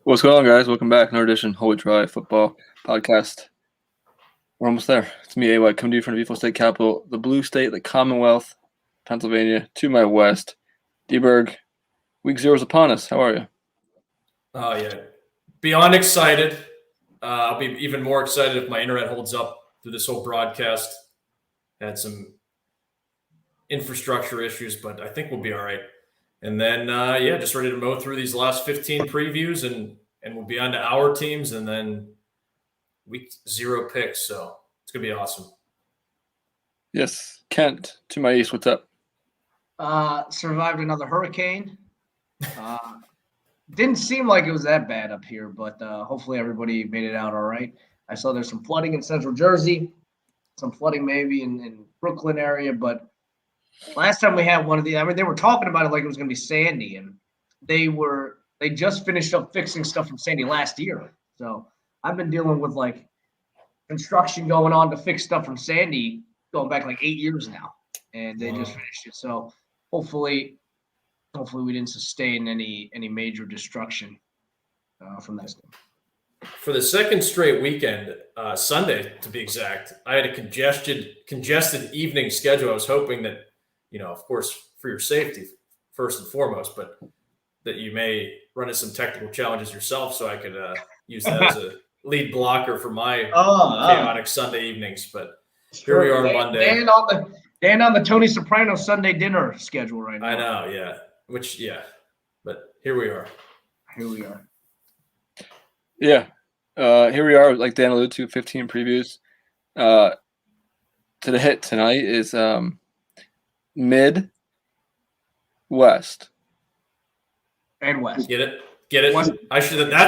What's going on, guys? Welcome back. Another edition Holy Try Football Podcast. We're almost there. It's me, AY, coming to you from the beautiful state capital, the blue state, the Commonwealth, Pennsylvania, to my west. D-Berg, week 0 is upon us. How are you? Oh, yeah. Beyond excited. I'll be even more excited if my internet holds up through this whole broadcast. Had some infrastructure issues, but I think we'll be all right. And then, just ready to mow through these last 15 previews, and we'll be on to our teams, and then week 0 picks. So it's going to be awesome. Yes. Kent, to my east, what's up? Survived another hurricane. Didn't seem like it was that bad up here, but hopefully everybody made it out all right. I saw there's some flooding in central Jersey, some flooding maybe in Brooklyn area, but last time we had one of these, they were talking about it like it was going to be Sandy, and they just finished up fixing stuff from Sandy last year. So I've been dealing with like construction going on to fix stuff from Sandy going back like 8 years now, and they just finished it. So hopefully we didn't sustain any major destruction from that stuff. For the second straight weekend, Sunday to be exact, I had a congested evening schedule. I was hoping that, of course, for your safety first and foremost, but that you may run into some technical challenges yourself, so I could use that as a lead blocker for my chaotic Sunday evenings. But here we are Monday. Dan on the Tony Soprano Sunday dinner schedule right now. I know, yeah. But here we are. Yeah. Here we are, like Dan alluded to, 15 previews. To the hit tonight is Mid, West. And West. Get it? West. That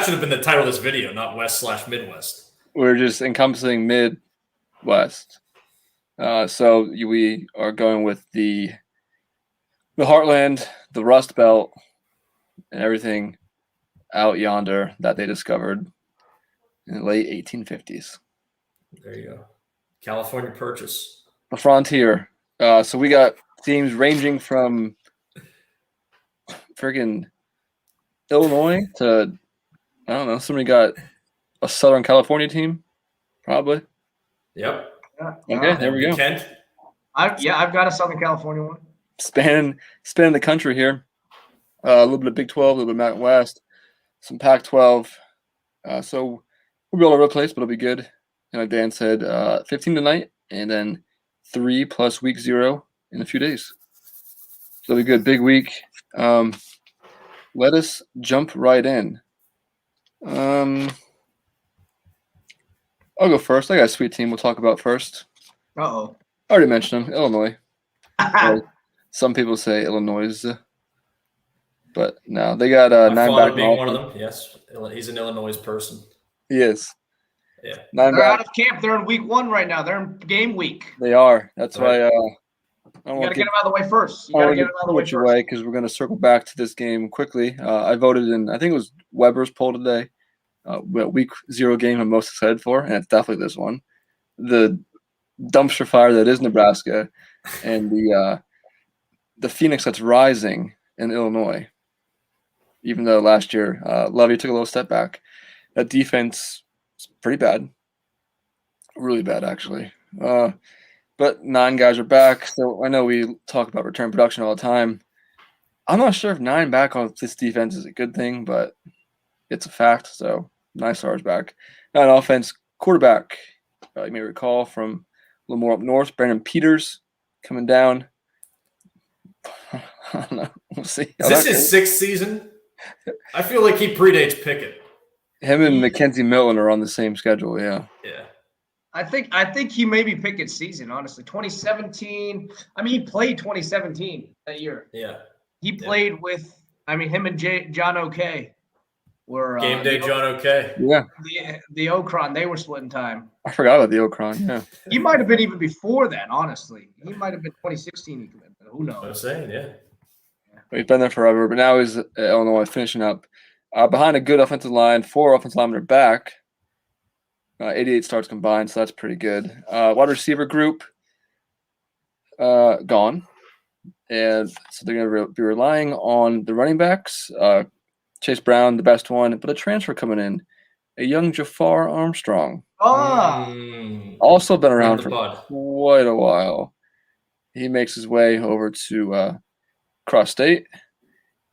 should have been the title of this video, not West/Midwest. We're just encompassing Mid-West. So we are going with the Heartland, the Rust Belt, and everything out yonder that they discovered in the late 1850s. There you go. California Purchase. The frontier. So we got teams ranging from friggin' Illinois to, I don't know, somebody got a Southern California team, probably. Yep. Okay, there we go. Kent? I've got a Southern California one. Spanning the country here. A little bit of Big 12, a little bit of Mountain West, some Pac-12. So we'll be all over the place, but it'll be good. And like Dan said, 15 tonight, and then 3 plus week 0 in a few days. So it'll be good. Big week. Let us jump right in. I'll go first. I got a sweet team we'll talk about first. Uh-oh. I already mentioned them, Illinois. Some people say Illinois, but no, they got My father being one of them. Yes, he's an Illinois person. He is. Yeah. They're out of camp. They're in week 1 right now. They're in game week. They are. That's why you got to get them out of the way first. You got to get them out of the way first. Because we're going to circle back to this game quickly. I voted in, I think it was Weber's poll today, week 0 game I'm most excited for, and it's definitely this one. The dumpster fire that is Nebraska and the Phoenix that's rising in Illinois. Even though last year Lovey took a little step back. That defense is pretty bad. Really bad, actually. But 9 guys are back. So I know we talk about return production all the time. I'm not sure if 9 back on this defense is a good thing, but it's a fact. So 9 stars back. Now on offense, quarterback, you may recall from a little more up north, Brandon Peters coming down. I don't know. We'll see. Is this his 6th season? I feel like he predates Pickett. Him and Mackenzie Milton are on the same schedule, yeah. Yeah. I think he may be Pickett's season, honestly. 2017. He played 2017 that year. Yeah. He played with, him and John O'Kay were game day. John O'Kay. Yeah. The Okron. They were splitting time. I forgot about the Okron. Yeah. He might have been even before that. Honestly, he might have been 2016. He committed. Who knows? I'm saying, yeah. He's been there forever, but now he's at Illinois finishing up. Behind a good offensive line, 4 offensive linemen are back. 88 starts combined, so that's pretty good. Wide receiver group gone. And so they're going to be relying on the running backs. Chase Brown, the best one, but a transfer coming in, a young Jafar Armstrong. Also been around for quite a while. He makes his way over to Cross State.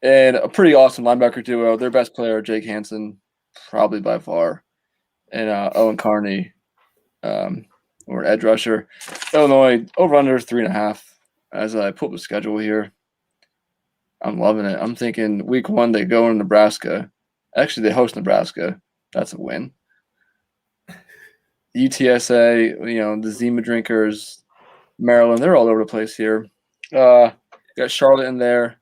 And a pretty awesome linebacker duo. Their best player, Jake Hansen, probably by far. And Owen Carney, or an edge rusher. Illinois, over-under 3.5 as I pull up the schedule here. I'm loving it. I'm thinking week 1 they go in Nebraska. Actually, they host Nebraska. That's a win. UTSA, the Zima Drinkers, Maryland, they're all over the place here. Got Charlotte in there.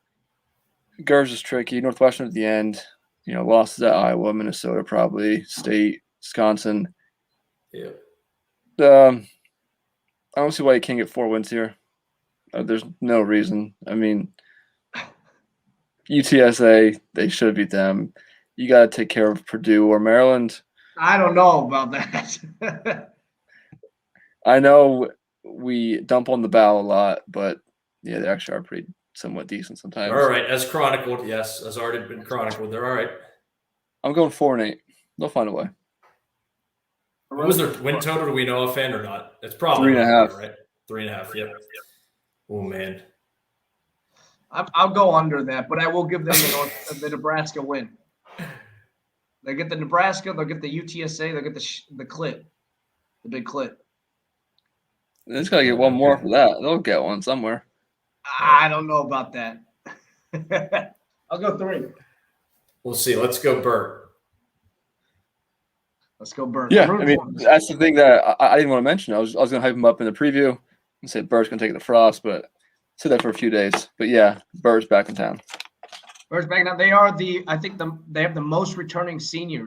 Gers is tricky. Northwestern at the end. Losses at Iowa, Minnesota, probably State, Wisconsin. Yeah. I don't see why you can't get 4 wins here. There's no reason. I mean, UTSA, they should have beat them. You got to take care of Purdue or Maryland. I don't know about that. I know we dump on the bow a lot, but yeah, they actually are pretty somewhat decent sometimes. All right, as chronicled, yes, as already been chronicled, they're all right. I'm going 4-8. They'll find a way. What was their win total? Do we know offhand or not? It's probably 3.5. Right? 3.5. Yep. Oh man. I'll go under that, but I will give them the Nebraska win. They get the Nebraska, they'll get the UTSA, they'll get the clit, the big clit. They just got to get one more for that. They'll get one somewhere. I don't know about that. I'll go 3. We'll see. Let's go, Burt. Let's go, Burt. Yeah, I mean, that's the thing that I didn't want to mention. I was going to hype him up in the preview and say Burt's going to take it to Frost, but said that for a few days. But yeah, Burt's back in town. Burt's back now. They have the most returning senior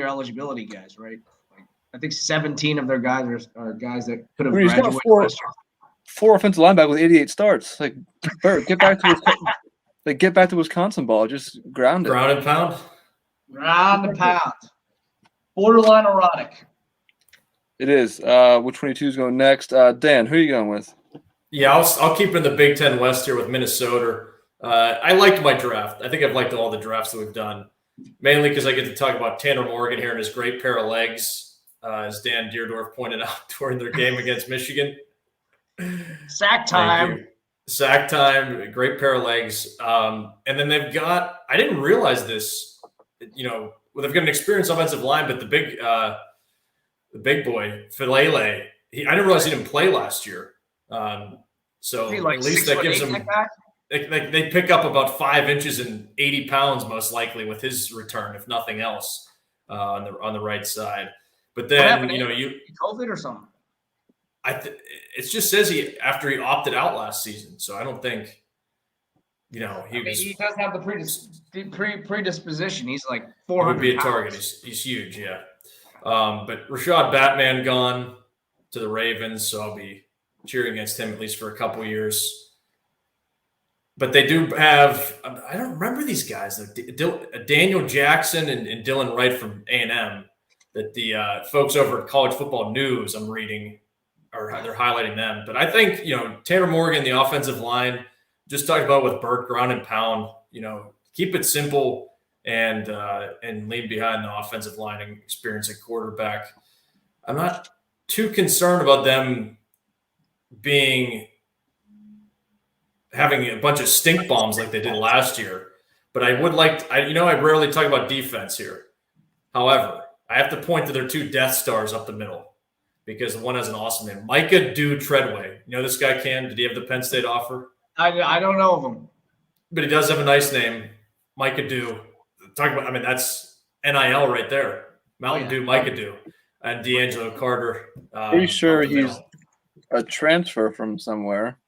eligibility guys, right? I think 17 of their guys are guys that could have graduated last year. 4 offensive linebackers with 88 starts. Like, Burt, get back to Wisconsin ball. Just ground it. Ground and pound. Ground and pound. Borderline erotic. It is. Which 22 is going next? Dan, who are you going with? Yeah, I'll keep in the Big Ten West here with Minnesota. I liked my draft. I think I've liked all the drafts that we've done, mainly because I get to talk about Tanner Morgan here and his great pair of legs, as Dan Deerdorf pointed out during their game against Michigan. Sack time. Sack time, great pair of legs. And then they've got – I didn't realize this, they've got an experienced offensive line, but the big boy, Filele, I didn't realize he didn't play last year. So at least that gives them – they pick up about 5 inches and 80 pounds most likely with his return, if nothing else, on the right side. But then, you COVID or something. It just says after he opted out last season, so I don't think he does have the predisposition. He's like 400. Would be a target. He's huge, yeah. But Rashad Batman gone to the Ravens, so I'll be cheering against him at least for a couple years. But they do have I don't remember these guys. Daniel Jackson and Dylan Wright from A&M. That the folks over at College Football News I'm reading. Or they're highlighting them. But I think, Tanner Morgan, the offensive line, just talked about with Burt, ground and pound, keep it simple and lean behind the offensive line and experience at quarterback. I'm not too concerned about them having a bunch of stink bombs like they did last year. But I would I rarely talk about defense here. However, I have to point to their 2 Death Stars up the middle. Because one has an awesome name. Micah Dew Treadway. You know this guy, Cam? Did he have the Penn State offer? I don't know of him. But he does have a nice name. Micah Dew. That's NIL right there. Mountain Dew, Micah Dew. And D'Angelo Carter. Pretty sure he's a transfer from somewhere.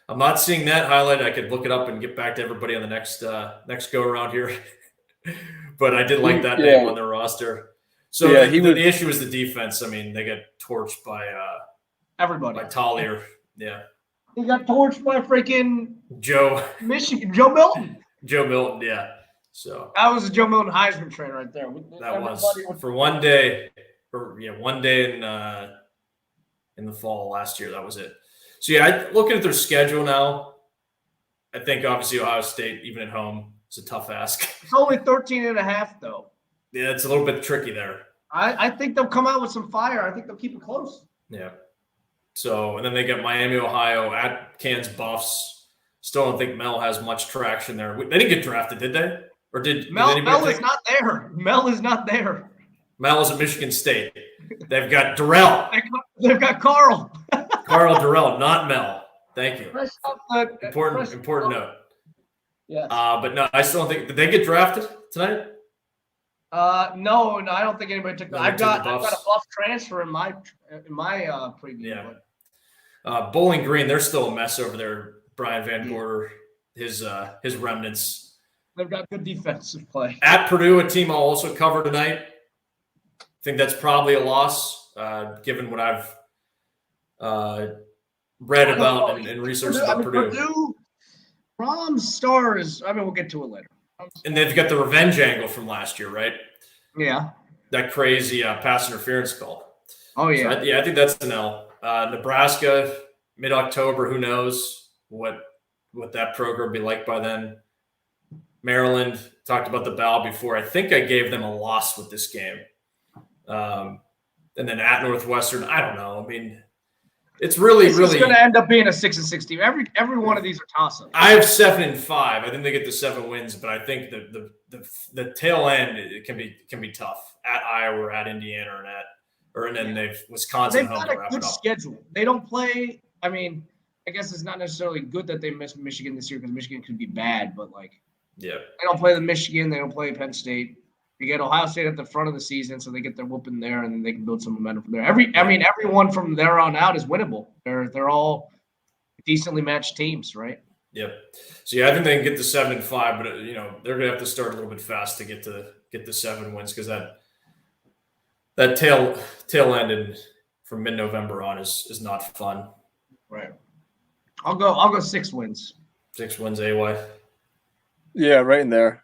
I'm not seeing that highlight. I could look it up and get back to everybody on the next go around here. But I did like that name on their roster. So the issue is the defense. I mean, they got torched by everybody. By Collier. Yeah. He got torched by freaking Michigan. Joe Milton. Joe Milton, yeah. So that was a Joe Milton Heisman train right there. That was for one day in the fall last year. That was it. So looking at their schedule now, I think obviously Ohio State, even at home, It's a tough ask. It's only 13.5, though. Yeah, it's a little bit tricky there. I think they'll come out with some fire. I think they'll keep it close. Yeah. So, and then they get Miami, Ohio at Cairns Buffs. Still don't think Mel has much traction there. They didn't get drafted, did they? Or did Mel anybody is not there. Mel is not there. Mel is at Michigan State. They've got Durrell. They've got Carl. Carl Durrell, not Mel. Thank you. Fresh off the- Important fresh- note. Yes. But no, I still don't think – did they get drafted tonight? No, I don't think anybody took. No, I've they took got the a Buffs. Buff transfer in my preview. Yeah. but- Bowling Green, they're still a mess over there. Brian Van Gorder, his remnants. They've got good defensive play. At Purdue, a team I'll also cover tonight. I think that's probably a loss, given what I've read about and researched about Purdue. Purdue, Brom's star is. We'll get to it later. And they've got the revenge angle from last year, right? Yeah. That crazy pass interference call. Oh yeah. So I think that's an L. Nebraska, mid-October, who knows what that program will be like by then. Maryland, talked about the Bow before. I think I gave them a loss with this game. And then at Northwestern, I don't know. I mean, it's really It's going to end up being a 6-6 team. Every one of these are toss-ups. I have 7-5. I think they get the 7 wins, but I think the tail end it can be tough at Iowa or at Indiana and then they've Wisconsin They've home got to a wrap good it up. schedule. They don't play. I guess it's not necessarily good that they missed Michigan this year because Michigan could be bad, but Yeah. they don't play the Michigan. They don't play Penn State. You get Ohio State at the front of the season, so they get their whooping there, and then they can build some momentum from there. Everyone from there on out is winnable. They're all decently matched teams, right? Yep. So yeah, I think they can get to 7-5, but they're gonna have to start a little bit fast to get the 7 wins because that tail end from mid-November on is not fun. Right. I'll go 6 wins. 6 wins, AY. Yeah, right in there.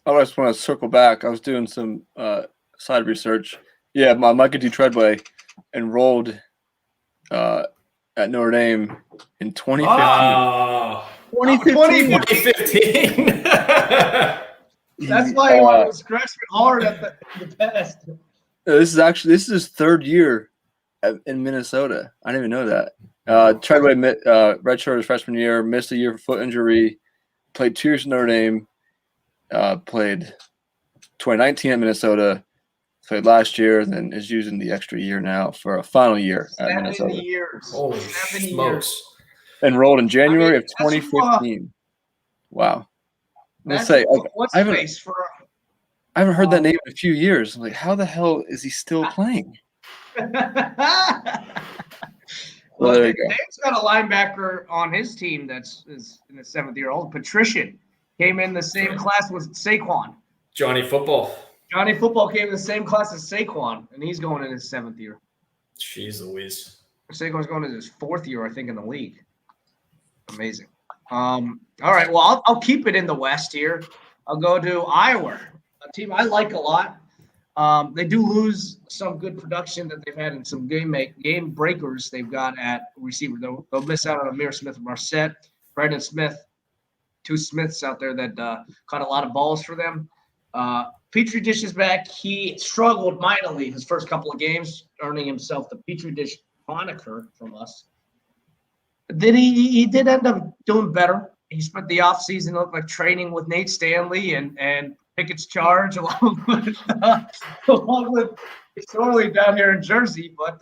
I just want to circle back. I was doing some side research. Yeah, Micah D. Treadway enrolled at Notre Dame in 2015. 2015. That's why he was scratching hard at the past. This is his 3rd year in Minnesota. I didn't even know that. Treadway redshirted his freshman year, missed a year for foot injury, played 2 years at Notre Dame, played 2019 at Minnesota, played last year, then is using the extra year now for a final year at 7 Minnesota. years. Holy 7 smokes. years. Enrolled in January of that's 2015. Wow. Let's That's say what's I the haven't- face for? I haven't heard that name in a few years. I'm like, how the hell is he still playing? Well, there you go. Dave's got a linebacker on his team that's is in the 7th year old. Patrician came in the same class with Saquon. Johnny Football. Johnny Football came in the same class as Saquon, and he's going in his 7th year. Jeez Louise. Saquon's going in his 4th year, I think, in the league. Amazing. All right, well, I'll keep it in the West here. I'll go to Iowa, a team I like a lot. They do lose some good production that they've had in some game breakers they've got at receiver. They'll miss out on Amir Smith-Marset, Brandon Smith, 2 Smiths out there that caught a lot of balls for them. Petri Dish is back. He struggled mightily his first couple of games, earning himself the Petri Dish moniker from us. Then he did end up doing better. He spent the offseason looked like training with Nate Stanley and Pickett's charge along with Sorley down here in Jersey. But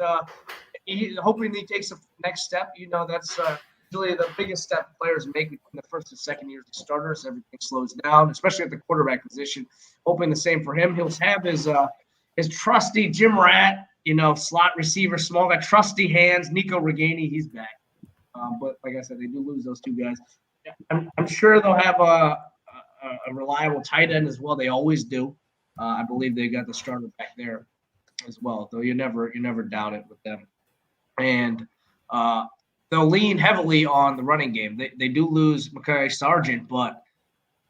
hoping he takes the next step. That's usually the biggest step players make in the first and second years of starters. Everything slows down, especially at the quarterback position. Hoping the same for him. He'll have his trusty Jim Rat, slot receiver, small guy, trusty hands. Nico Reganey, he's back. But like I said, they do lose those 2 guys. I'm sure they'll have a reliable tight end as well. They always do. I believe they got the starter back there as well, though you never doubt it with them. And they'll lean heavily on the running game. They do lose Mekhi Sargent, but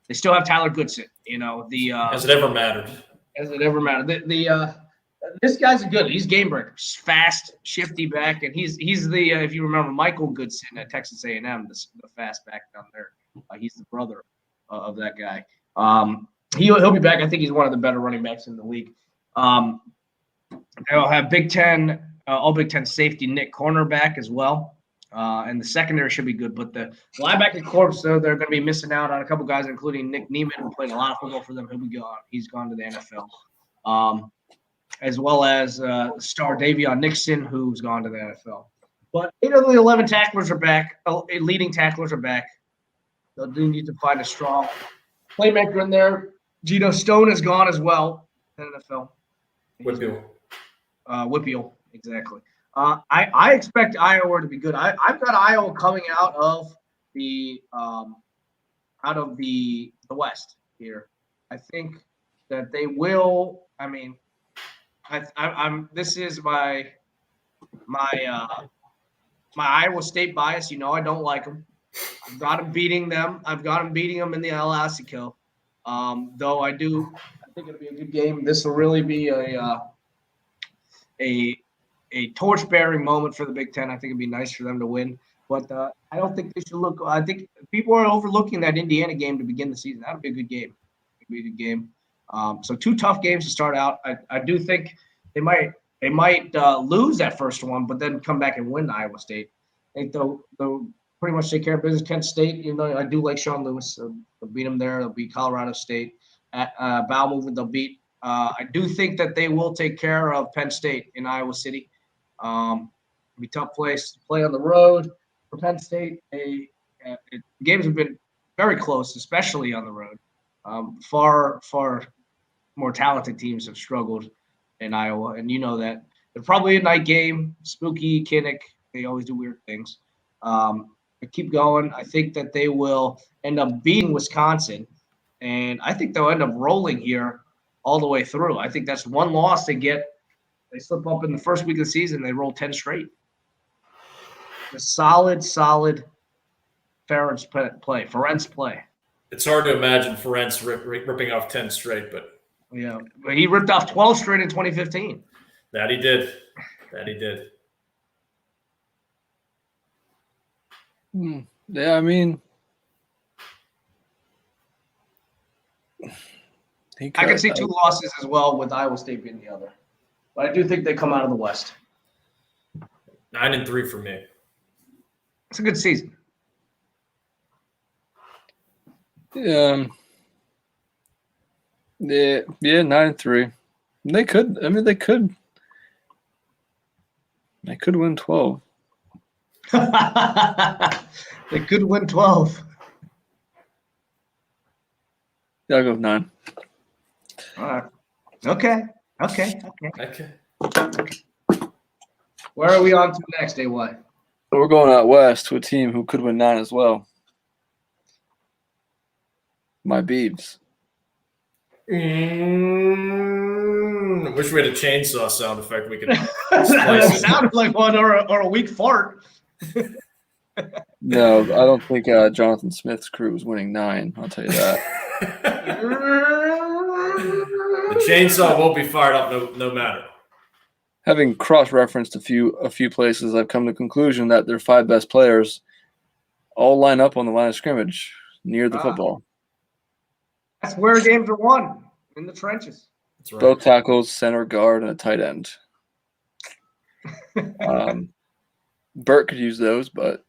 they still have Tyler Goodson. Has it ever mattered? As it ever mattered. This guy's good. He's game breaker, fast, shifty back, and he's the if you remember Michael Goodson at Texas A&M, the fast back down there. He's the brother of that guy. He'll be back. I think he's one of the better running backs in the league. They'll have Big Ten, all Big Ten safety Nick cornerback as well. And the secondary should be good. But the linebacker corps, they're going to be missing out on a couple guys, including Nick Neiman, who played a lot of football for them. He'll be gone. He's gone to the NFL. As well as star Davion Nixon, who's gone to the NFL. But 8 of the 11 tacklers are back. Leading tacklers are back. They'll do need to find a strong playmaker in there. Geno Stone is gone as well in the NFL. Whippeal, exactly. I expect Iowa to be good. I've got Iowa coming out of the West here. I think that they will. I mean, I'm. This is my Iowa State bias. You know, I don't like them. I've got them beating them. I've got them beating them in the El Clasico. Though I think it'll be a good game. This will really be a torch-bearing moment for the Big Ten. I think it'd be nice for them to win. But I don't think they should look. I think people are overlooking that Indiana game to begin the season. That'll be a good game. It'll be a good game. So 2 tough games to start out. I do think they might lose that first one, but then come back and win Iowa State. I think they'll pretty much take care of business. Kent State, you know, I do like Sean Lewis. So they'll beat them there. They'll beat Colorado State. At Bowel Movement, they'll beat. I do think that they will take care of Penn State in Iowa City. It'll be a tough place to play on the road for Penn State. Games have been very close, especially on the road. Far more talented teams have struggled in Iowa, and you know that. They're probably a night game. Spooky, Kinnick, they always do weird things. But keep going. I think that they will end up beating Wisconsin, and I think they'll end up rolling here all the way through. I think that's one loss they get. They slip up in the first week of the season. They roll 10 straight. A solid Ferentz play. It's hard to imagine Ferentz ripping off 10 straight, but yeah, but he ripped off 12 straight in 2015. That he did. Yeah, I mean, I can see 2 losses as well, with Iowa State being the other. But I do think they come out of the West. 9-3 for me. It's a good season. Yeah, 9-3. They could. I mean, they could win 12. They could win 12. Yeah, I'll go with 9. All right. Okay. Where are we on to next, AY? We're going out west to a team who could win 9 as well. My Beavs. I wish we had a chainsaw sound effect we could That sounded like one or a weak fart. No, I don't think Jonathan Smith's crew is winning 9. I'll tell you that. The chainsaw won't be fired up no matter. Having cross-referenced a few places, I've come to the conclusion that their 5 best players all line up on the line of scrimmage near the football. That's where games are won, in the trenches. That's right. Both tackles, center, guard, and a tight end. Burt could use those, but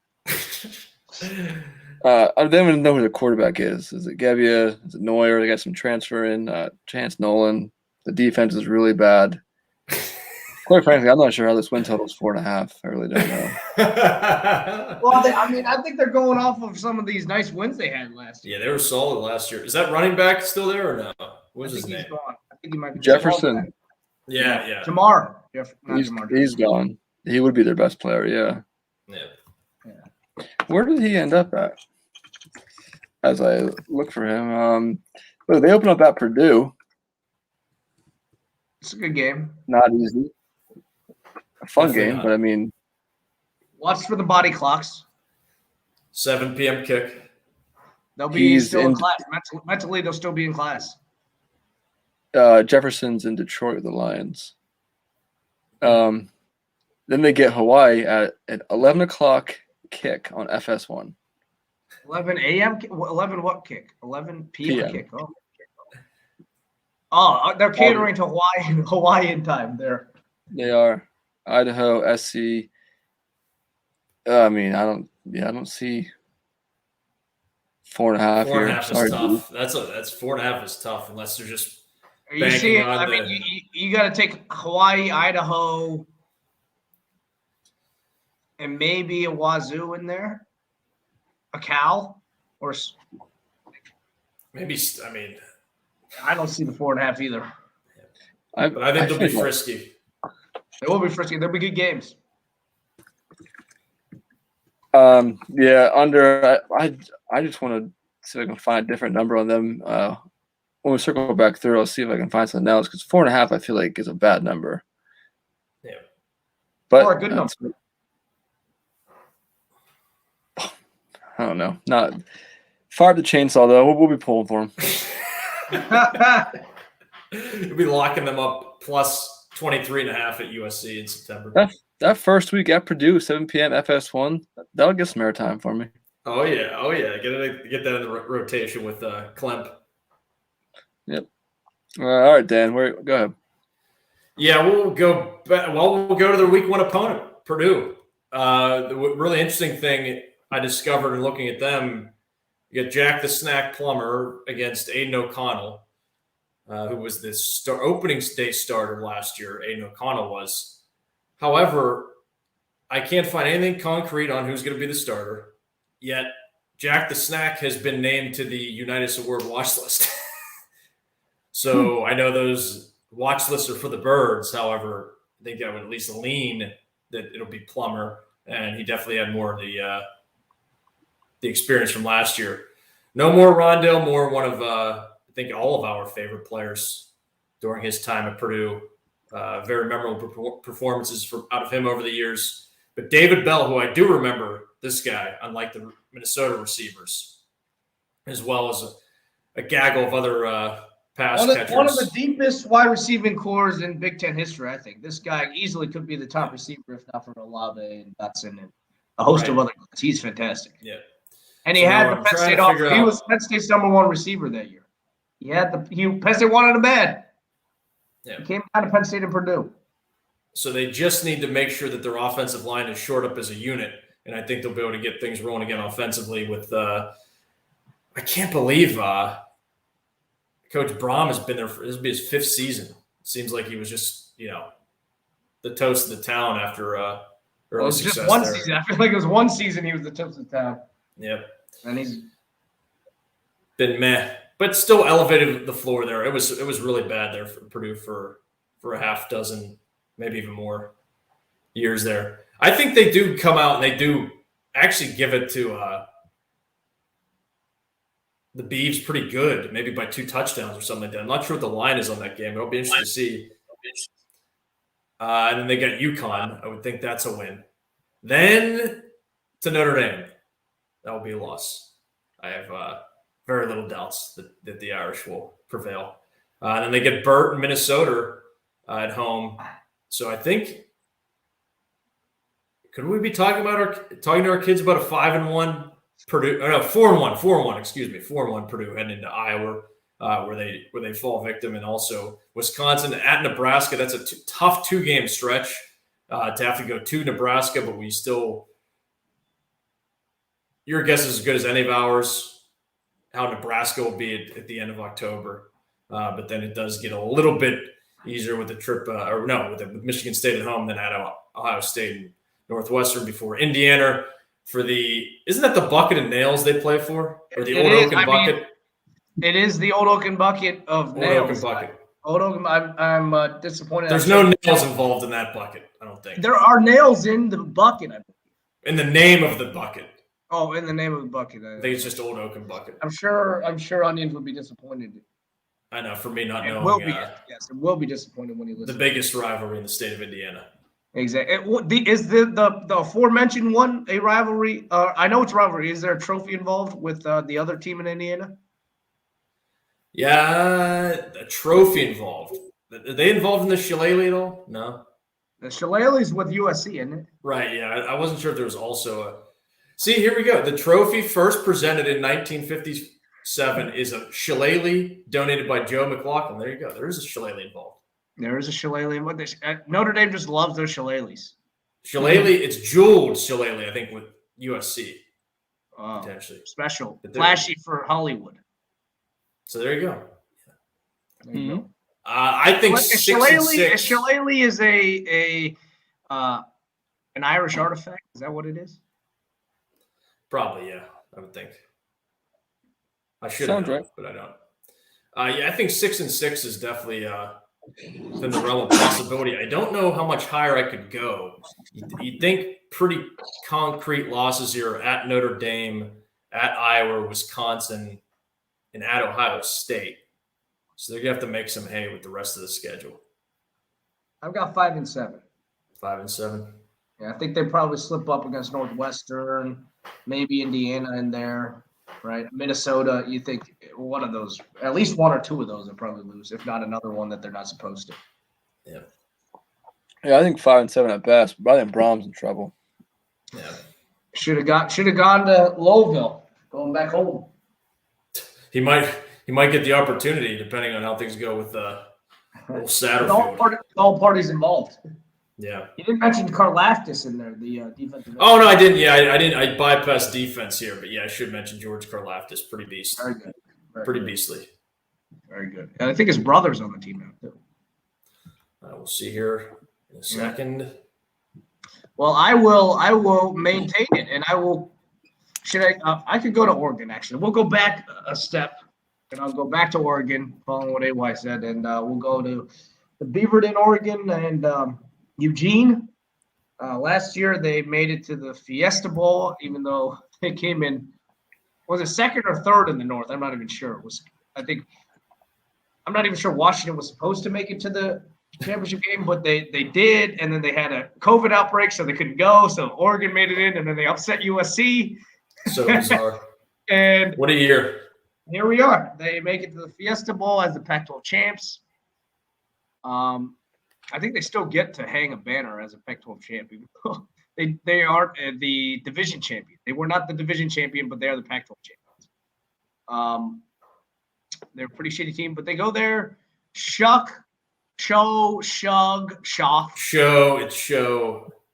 I don't even know who the quarterback is. Is it Gebbia? Is it Neuer? They got some transfer in. Chance Nolan. The defense is really bad. Quite frankly, I'm not sure how this win total is 4.5. I really don't know. Well, I think they're going off of some of these nice wins they had last year. Yeah, they were solid last year. Is that running back still there or no? What's his name? Gone. I think he might be Jefferson. Yeah. Jamar. He's gone. He would be their best player, yeah. Where did he end up at? As I look for him, they open up at Purdue. It's a good game. Not easy. A fun Definitely game, not. but I mean, Watch for the body clocks. 7 p.m. kick. They'll be He's still in in- class. Mentally, they'll still be in class. Jefferson's in Detroit with the Lions. Then they get Hawaii at 11 o'clock kick on FS1. 11 a.m. 11 what kick? 11 p.m. PM. kick. Oh, they're catering to Hawaiian time there. They are Idaho, SC. I mean, I don't see 4.5 4.5 here. is Sorry, tough. That's 4.5 is tough unless they're just You banking see, on I the- mean, you got to take Hawaii, Idaho, and maybe a Wazoo in there, a Cal, or maybe. I mean, I don't see the 4.5 either. but I think they'll be feel like- frisky. They will be frisky. They'll be good games. Yeah, under. I just want to see if I can find a different number on them. When we circle back through, I'll see if I can find something else because 4.5 I feel like is a bad number. Yeah. But Or a good number. I don't know. Not fire the chainsaw though. We'll be pulling for them. You'll be locking them up plus 23.5 at USC in September. That first week at Purdue, 7 p.m. FS1, that'll get some airtime for me. Oh yeah. Get that in the rotation with Klemp. All right, Dan. Go ahead. Yeah, we'll go. We'll go to their week 1 opponent, Purdue. The really interesting thing I discovered in looking at them, you got Jack the Snack Plummer against Aiden O'Connell, who was the opening day starter last year. Aiden O'Connell was. However, I can't find anything concrete on who's going to be the starter. Yet Jack the Snack has been named to the Unitas Award watch list. So I know those watch lists are for the birds. However, I think I would at least lean that it'll be Plummer, and he definitely had more of the experience from last year. No more Rondale Moore, one of I think all of our favorite players during his time at Purdue. Very memorable performances out of him over the years. But David Bell, who I do remember, this guy, unlike the Minnesota receivers, as well as a gaggle of other pass catchers. One of the deepest wide receiving cores in Big Ten history, I think. This guy easily could be the top receiver, if not for Olave and Dotson and a host of other guys. He's fantastic. Yeah. And he So had now the I'm Penn trying State to offer. figure He out- was Penn State's #1 receiver that year. Penn State wanted him bad. Yeah. He came down to Penn State and Purdue. So they just need to make sure that their offensive line is shored up as a unit, and I think they'll be able to get things rolling again offensively. With I can't believe Coach Braum has been there for this will be his 5th season. It seems like he was just the toast of the town after early It was success just one there. season. I feel like it was one season he was the toast of town. Yep, And he's been meh, but still elevated the floor there. It was really bad there for Purdue for a half dozen, maybe even more years there. I think they do come out and they do actually give it to the Beavs pretty good, maybe by 2 touchdowns or something like that. I'm not sure what the line is on that game, but I'll be interested to see. And then they got UConn. I would think that's a win. Then to Notre Dame. That will be a loss. I have very little doubts that the Irish will prevail. And then they get Burt in Minnesota at home. So I think could we be talking to our kids about a 5-1 Purdue? Or no, 4-1. Excuse me, 4-1 Purdue heading into Iowa, where they fall victim, and also Wisconsin at Nebraska. That's a tough 2-game stretch to have to go to Nebraska, but we still. Your guess is as good as any of ours. How Nebraska will be at the end of October, but then it does get a little bit easier with the trip, with Michigan State at home, then at Ohio State and Northwestern before Indiana for isn't that the bucket and nails they play for, or the Old Oaken bucket? It is the Old Oaken bucket of Old nails. Oaken bucket. Old Oaken. I'm disappointed. There's no nails involved in that bucket. I don't think. There are nails in the bucket. In the name of the bucket. Oh, in the name of the bucket. I think it's just Old Oaken bucket. I'm sure onions would be disappointed. I know, for me not It knowing will be. Yes, it will be disappointed when he listens. the biggest rivalry in the state of Indiana. Exactly. Is the aforementioned one a rivalry? I know it's a rivalry. Is there a trophy involved with the other team in Indiana? Yeah, a trophy involved. Are they involved in the shillelagh at all? No. The Shillelagh's with USC, isn't it? Right, yeah. I wasn't sure if there was also See, here we go. The trophy first presented in 1957 is a shillelagh donated by Joe McLaughlin. There you go. There is a shillelagh involved. There is a shillelagh. Notre Dame just loves their shillelaghs. Shillelagh, it's jeweled shillelagh, I think, with USC, potentially. Special. Flashy for Hollywood. So there you go. There you go. I think A 6 shillelagh, and 6. a shillelagh is an Irish artifact. Is that what it is? Probably, yeah, I would think. I should Sounds know, right. but I don't. Yeah, I think 6 and 6 is definitely within the realm of possibility. I don't know how much higher I could go. You'd think pretty concrete losses here at Notre Dame, at Iowa, Wisconsin, and at Ohio State. So they're going to have to make some hay with the rest of the schedule. I've got 5 and 7. 5 and 7. Yeah, I think they probably slip up against Northwestern, maybe Indiana in there, right? Minnesota, you think one of those, at least one or two of those, they'll probably lose, if not another one that they're not supposed to. Yeah. Yeah, I think 5 and 7 at best. But I think Brom's in trouble. Yeah. Should have gone to Louisville, going back home. He might get the opportunity depending on how things go with old Satterfield. All parties involved. Yeah. You didn't mention Karlaftis in there, the defensive. Oh, no, I didn't. Yeah, I didn't. I bypassed defense here, but yeah, I should mention George Karlaftis. Pretty beast. Very good. Pretty beastly. Very good. And I think his brother's on the team now, too. We'll see here in a second. Well, I will maintain it, and I will. I could go to Oregon, actually. We'll go back a step, and I'll go back to Oregon, following what AY said, and we'll go to the Beaverton, Oregon, and Eugene. Last year, they made it to the Fiesta Bowl, even though they came in, was it second or third in the North? I'm not even sure. I'm not even sure Washington was supposed to make it to the championship game, but they did, and then they had a COVID outbreak, so they couldn't go. So Oregon made it in, and then they upset USC. So bizarre. And what a year. Here we are. They make it to the Fiesta Bowl as the Pac-12 champs. I think they still get to hang a banner as a Pac-12 champion. They are the division champion. They were not the division champion, but they are the Pac-12 champions. They're a pretty shitty team, but they go there. Show.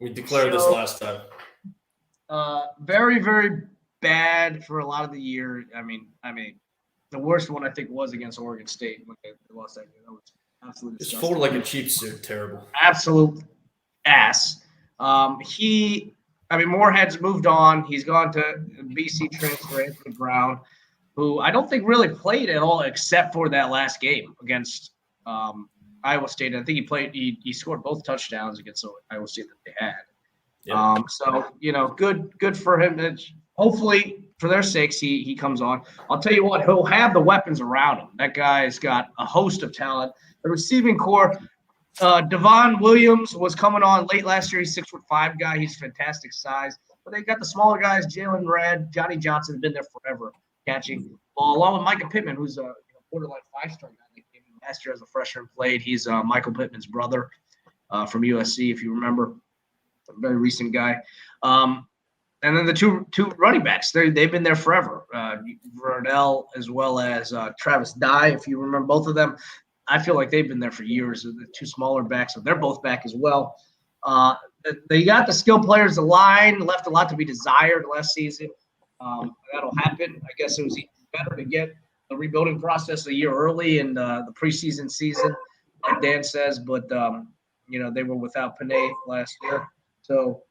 We declared this last time. Very, very bad for a lot of the year. I mean, the worst one I think was against Oregon State when they lost that game. That was absolutely Just disgusting. folded like a cheap suit. Terrible. Absolute ass. Moorhead's moved on. He's gone to BC transfer Anthony Brown, who I don't think really played at all except for that last game against Iowa State. I think he played. He scored both touchdowns against Iowa State that they had. Yep. So good for him. Hopefully, for their sakes, he comes on. I'll tell you what, he'll have the weapons around him. That guy's got a host of talent. The receiving core, Devon Williams was coming on late last year. He's 6'5" guy. He's fantastic size. But they got the smaller guys, Jalen Redd, Johnny Johnson, have been there forever catching. Well, along with Micah Pittman, who's a borderline 5-star guy that came in last year as a freshman played. He's Michael Pittman's brother from USC, if you remember. A very recent guy. And then the two running backs, they've been there forever. Vernell as well as Travis Dye, if you remember both of them. I feel like they've been there for years. The two smaller backs, so they're both back as well. They got the skill players. The line left a lot to be desired last season. That'll happen. I guess it was even better to get the rebuilding process a year early in the preseason season, like Dan says. But they were without Panay last year, so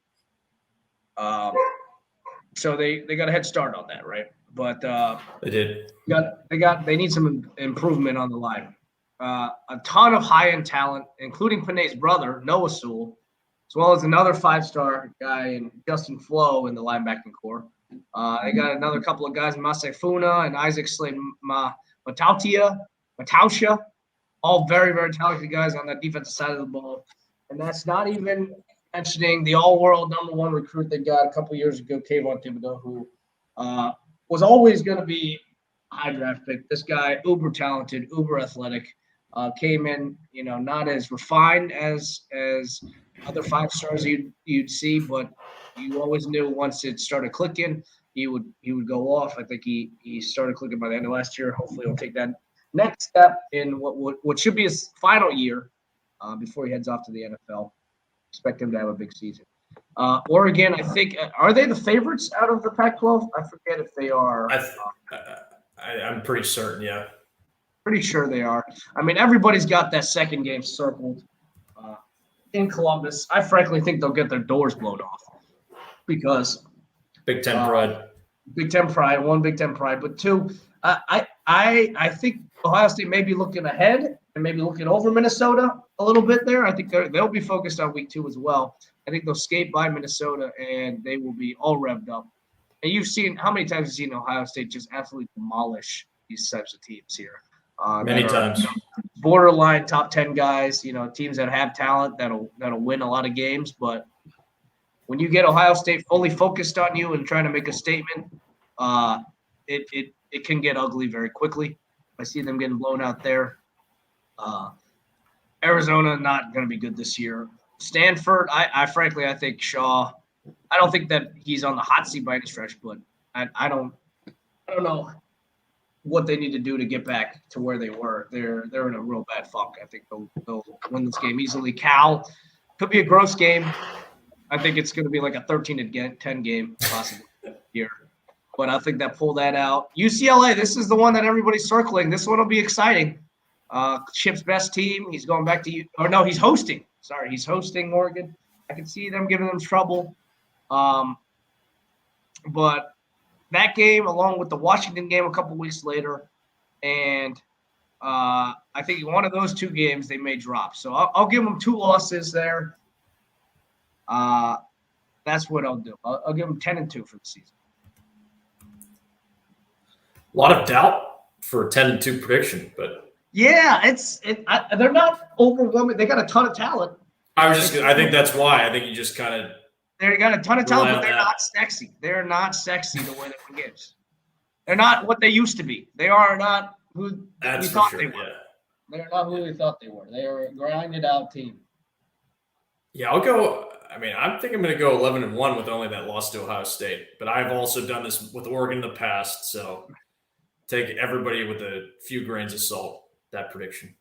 they got a head start on that, right? But they did. They need some improvement on the line. A ton of high-end talent, including Panay's brother, Noah Sewell, as well as another 5-star guy in Justin Flo in the linebacking core. They got another couple of guys, Masai Funa and Isaac Slade Matausia, all very, very talented guys on that defensive side of the ball. And that's not even mentioning the all-world number 1 recruit they got a couple years ago, Kayvon Thibodeau, who was always going to be a high draft pick. This guy, uber talented, uber athletic. came in, not as refined as other 5 stars you'd see, but you always knew once it started clicking, he would go off. I think he started clicking by the end of last year. Hopefully, he'll take that next step in what should be his final year before he heads off to the NFL. Expect him to have a big season. Oregon, I think, are they the favorites out of the Pac-12? I forget if they are. I'm pretty certain, yeah. Pretty sure they are. I mean, everybody's got that second game circled in Columbus. I frankly think they'll get their doors blown off because Big Ten pride. Big Ten pride, one Big Ten pride, but two, I think Ohio State may be looking ahead and maybe looking over Minnesota a little bit there. I think they'll be focused on week 2 as well. I think they'll skate by Minnesota and they will be all revved up. And you've seen how many times you've seen Ohio State just absolutely demolish these types of teams here. Many times. Borderline top 10 guys, teams that have talent that'll win a lot of games. But when you get Ohio State fully focused on you and trying to make a statement, it can get ugly very quickly. I see them getting blown out there. Arizona not going to be good this year. Stanford, I frankly think Shaw. I don't think that he's on the hot seat by any stretch, but I don't know what they need to do to get back to where they were. They're in a real bad funk. I think they'll win this game easily. Cal could be a gross game. I think it's going to be like a 13-10 game possibly here. But I think that pull that out. UCLA, this is the one that everybody's circling. This one will be exciting. Chip's best team. He's going back to you. Or no, he's hosting. Sorry, he's hosting Oregon. I can see them giving them trouble. But that game, along with the Washington game a couple weeks later, and I think one of those 2 games they may drop. So I'll give them 2 losses there. That's what I'll do. I'll give them 10-2 for the season. A lot of doubt for a 10-2 prediction, but yeah, they're not overwhelming. They got a ton of talent. I think that's why. I think you just kind of they got a ton of talent, but they're not sexy. They're not sexy the way they win games. They're not what they used to be. They are not who we thought they were. Yeah. They're not who we thought they were. They are a grinded out team. Yeah, I'll go. I mean, I think I'm going to go 11-1 with only that loss to Ohio State. But I've also done this with Oregon in the past, so take everybody with a few grains of salt, that prediction.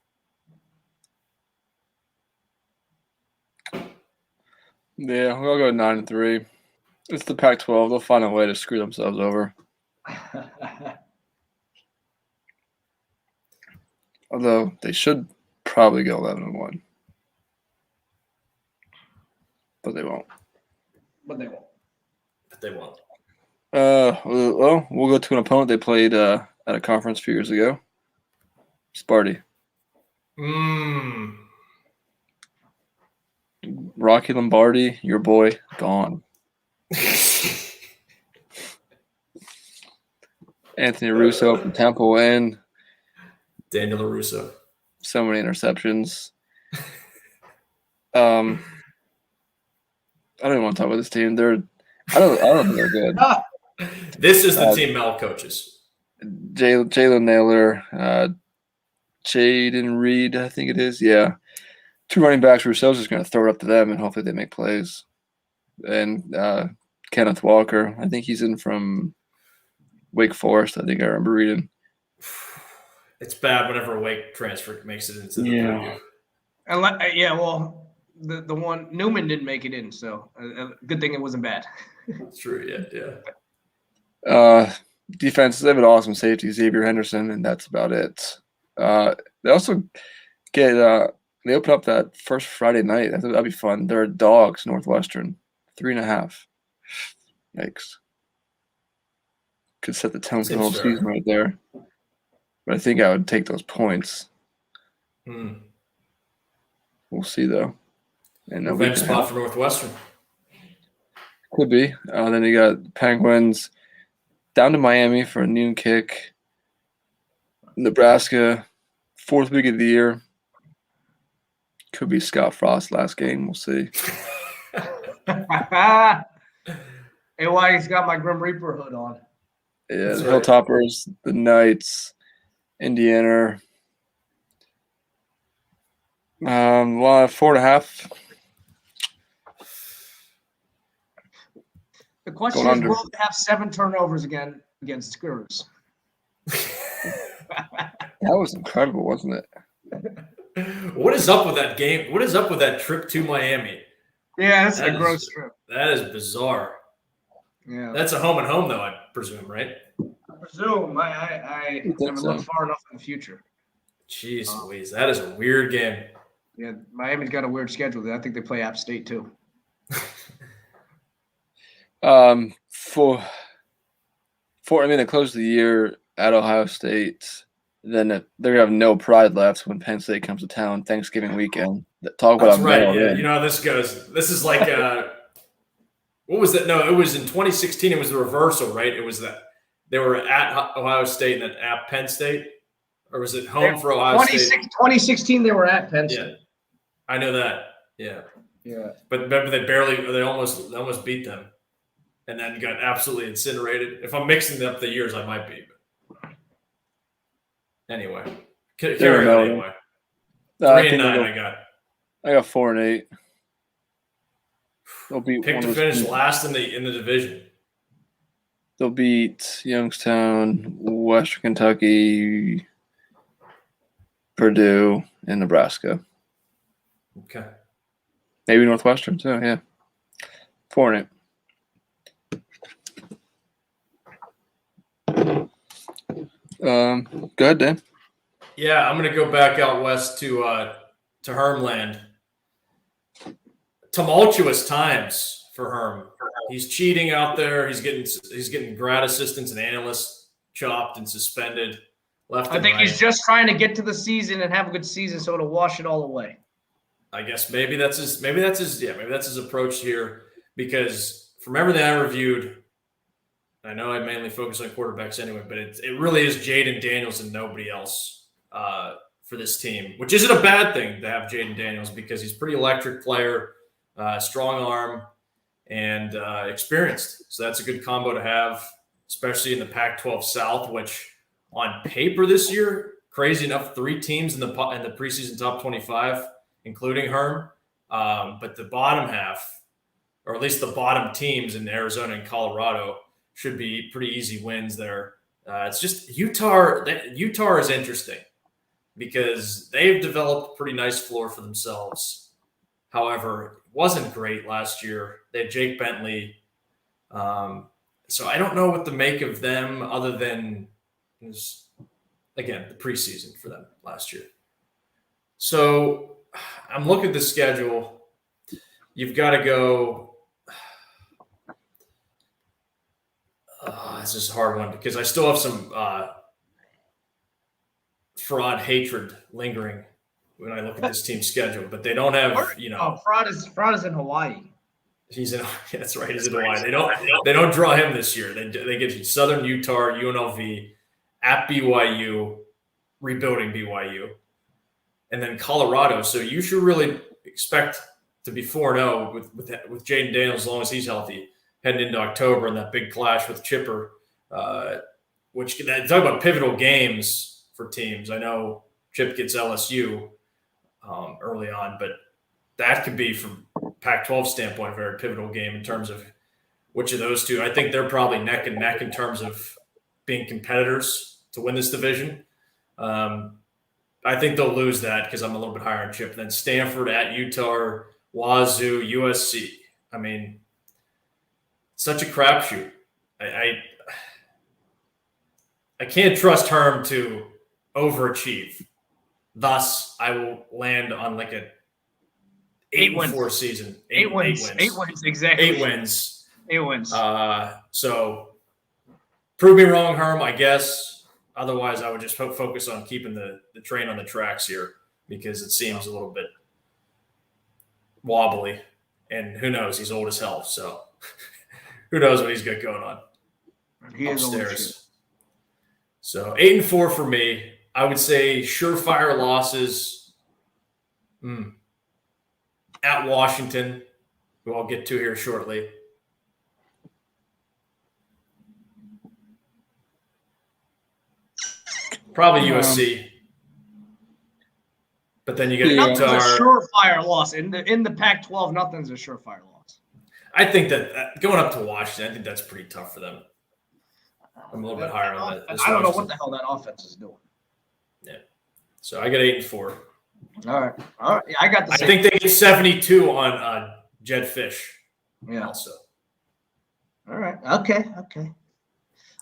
Yeah, we'll go 9-3. It's the Pac-12. They'll find a way to screw themselves over. Although they should probably go 11-1. But they won't. Well, we'll go to an opponent they played at a conference a few years ago. Sparty. Rocky Lombardi, your boy, gone. Anthony Russo from Temple in. Daniel LaRusso. So many interceptions. I don't even want to talk about this team. I don't think they're good. This is the team Mel coaches. Jalen Naylor, Jaden Reed, I think it is. Yeah. 2 running backs. Rousseau's just going to throw it up to them, and hopefully they make plays. And Kenneth Walker, I think he's in from Wake Forest. I think I remember reading. It's bad whenever a Wake transfer makes it into the preview. Well, the one Newman didn't make it in, so good thing it wasn't bad. That's true. Yeah. Defense, they have an awesome safety, Xavier Henderson, and that's about it. They also get they open up that first Friday night. That'd be fun. They're Dogs, Northwestern, 3.5. Yikes! Could set the tone for the whole season right there. But I think I would take those points. We'll see though. And revenge spot for Northwestern. Could be. Then you got Penguins down to Miami for a noon kick. Nebraska, 4th week of the year. Could be Scott Frost last game. We'll see. Hey, why he's got my Grim Reaper hood on? Yeah, the Hilltoppers, the Knights, Indiana. Well, 4.5. The question Going is, under. will they have 7 turnovers again against Spurs? That was incredible, wasn't it? What is up with that game? What is up with that trip to Miami? Yeah, that's a That gross is- trip. That is bizarre. Yeah, That's a home and home, though, I presume, right? I presume. I think haven't so. looked far enough in the future. Jeez Louise, that is a weird game. Yeah, Miami's got a weird schedule. I think they play App State too. For they close the year at Ohio State. Then they're gonna have no pride left when Penn State comes to town Thanksgiving weekend. Talk about That's a right. mail Yeah, in. you know how this goes. This is like what was that? No, it was in 2016. It was the reversal, right? It was that they were at Ohio State and then at Penn State, or was it home for Ohio State? 2016, they were at Penn State. Yeah, I know that. Yeah, Yeah. but remember they almost beat them, and then got absolutely incinerated. If I'm mixing up the years, I might be. But anyway, carry on anyway. I 3-9, I got 4-8. They'll beat picked to finish last in the division. They'll beat Youngstown, Western Kentucky, Purdue, and Nebraska. Okay. Maybe Northwestern too. Yeah, 4-8. Go ahead, Dan. Yeah, I'm gonna go back out west to Hermland. Tumultuous times for Herm. He's cheating out there. He's getting grad assistants and analysts chopped and suspended left. I think he's just trying to get to the season and have a good season, so it'll wash it all away. I guess maybe that's his approach here, because from everything I reviewed, I know I mainly focus on quarterbacks anyway, but it really is Jaden Daniels and nobody else for this team, which isn't a bad thing to have Jaden Daniels, because he's a pretty electric player, strong arm, and experienced. So that's a good combo to have, especially in the Pac-12 South, which on paper this year, crazy enough, 3 teams in the preseason top 25, including Herm. But the bottom half, or at least the bottom teams in Arizona and Colorado, should be pretty easy wins there. It's just Utah. Utah is interesting because they've developed a pretty nice floor for themselves. However, it wasn't great last year. They had Jake Bentley. So I don't know what to make of them other than, again, the preseason for them last year. So I'm looking at the schedule. You've got to go. This is a hard one because I still have some fraud hatred lingering when I look at this team's schedule, but they don't have, fraud is in Hawaii. He's in. That's right. He's in Hawaii. They don't draw him this year. They give you Southern Utah, UNLV, at BYU, rebuilding BYU, and then Colorado. So you should really expect to be 4-0 with Jaden Daniels as long as he's healthy heading into October and that big clash with Chipper, which talk about pivotal games for teams. I know Chip gets LSU early on, but that could be from Pac-12 standpoint a very pivotal game in terms of which of those two. I think they're probably neck and neck in terms of being competitors to win this division. I think they'll lose that because I'm a little bit higher on Chip. Then Stanford at Utah, Wazoo, USC. I mean, such a crapshoot. I can't trust Herm to overachieve. Thus, I will land on like a 8-4 season. 8 wins. 8 wins, exactly. 8 wins. 8 wins. So prove me wrong, Herm, I guess. Otherwise, I would just focus on keeping the train on the tracks here because it seems a little bit wobbly. And who knows? He's old as hell. So who knows what he's got going on upstairs. So 8-4 for me. I would say surefire losses at Washington, who I'll get to here shortly. Probably USC. But then you get Yeah. Nothing's a Utah. surefire loss. In the Pac-12, nothing's a surefire loss. I think that going up to Washington, I think that's pretty tough for them. I'm a little bit higher on that. I don't know what the hell that offense is doing. Yeah. So I got 8-4. All right. Yeah, I got the I same. think they get 72 on Jed Fish. Yeah. Also. All right. Okay.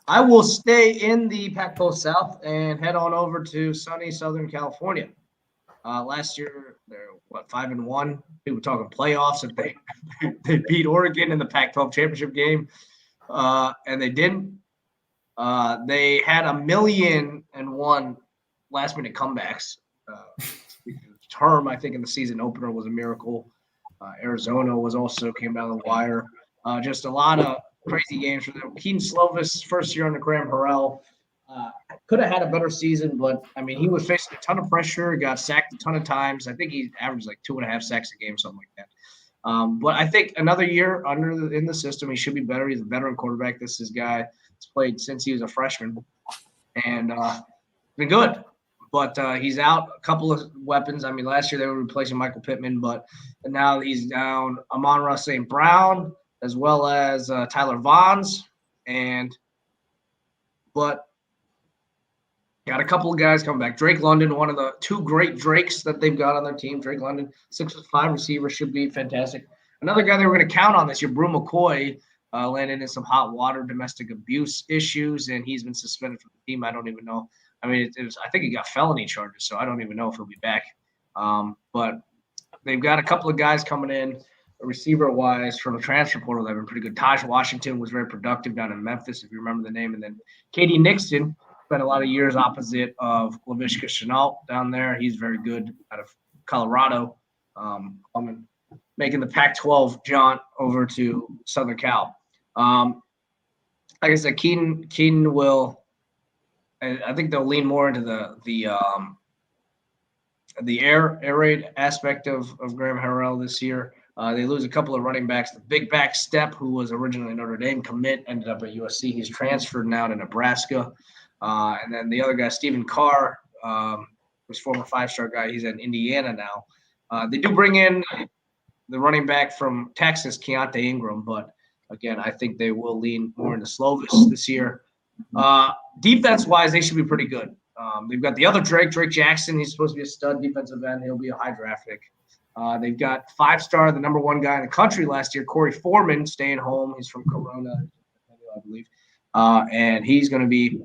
I will stay in the Pac-12 South and head on over to sunny Southern California. Last year, they're 5-1. People talking playoffs. If they beat Oregon in the Pac-12 championship game, and they didn't. They had 1,000,001 last-minute comebacks. Term, I think, in the season opener was a miracle. Arizona came down the wire. Just a lot of crazy games for them. Keaton Slovis, first year under Graham Harrell, could have had a better season, but I mean, he was facing a ton of pressure, got sacked a ton of times. I think he averaged like 2.5 sacks a game, something like that. But I think another year in the system, he should be better. He's a veteran quarterback. This is his guy. He's played since he was a freshman, and been good. But he's out a couple of weapons. I mean, last year they were replacing Michael Pittman, but now he's down Amon-Ra St. Brown as well as Tyler Vaughns. But got a couple of guys coming back. Drake London, one of the two great Drakes that they've got on their team. Drake London, 6'5" receiver, should be fantastic. Another guy they were going to count on this year, Brew McCoy, landed in some hot water domestic abuse issues, and he's been suspended from the team. I don't even know. I mean, I think he got felony charges, so I don't even know if he'll be back. But they've got a couple of guys coming in, receiver-wise, from the transfer portal that have been pretty good. Taj Washington was very productive down in Memphis, if you remember the name. And then Katie Nixon spent a lot of years opposite of Laviska Shenault down there. He's very good out of Colorado, making the Pac-12 jaunt over to Southern Cal. Like I said, Keaton will – I think they'll lean more into the air raid aspect of Graham Harrell this year. They lose a couple of running backs. The big back Step, who was originally Notre Dame commit, ended up at USC. He's transferred now to Nebraska. And then the other guy, Stephen Carr, was former 5-star guy. He's in Indiana now. They do bring in the running back from Texas, Keontae Ingram, but again, I think they will lean more into Slovis this year. Defense-wise, they should be pretty good. They've got the other Drake Jackson. He's supposed to be a stud defensive end. He'll be a high draft pick. They've got 5-star, the number 1 guy in the country last year, Corey Foreman, staying home. He's from Corona, I believe. And he's going to be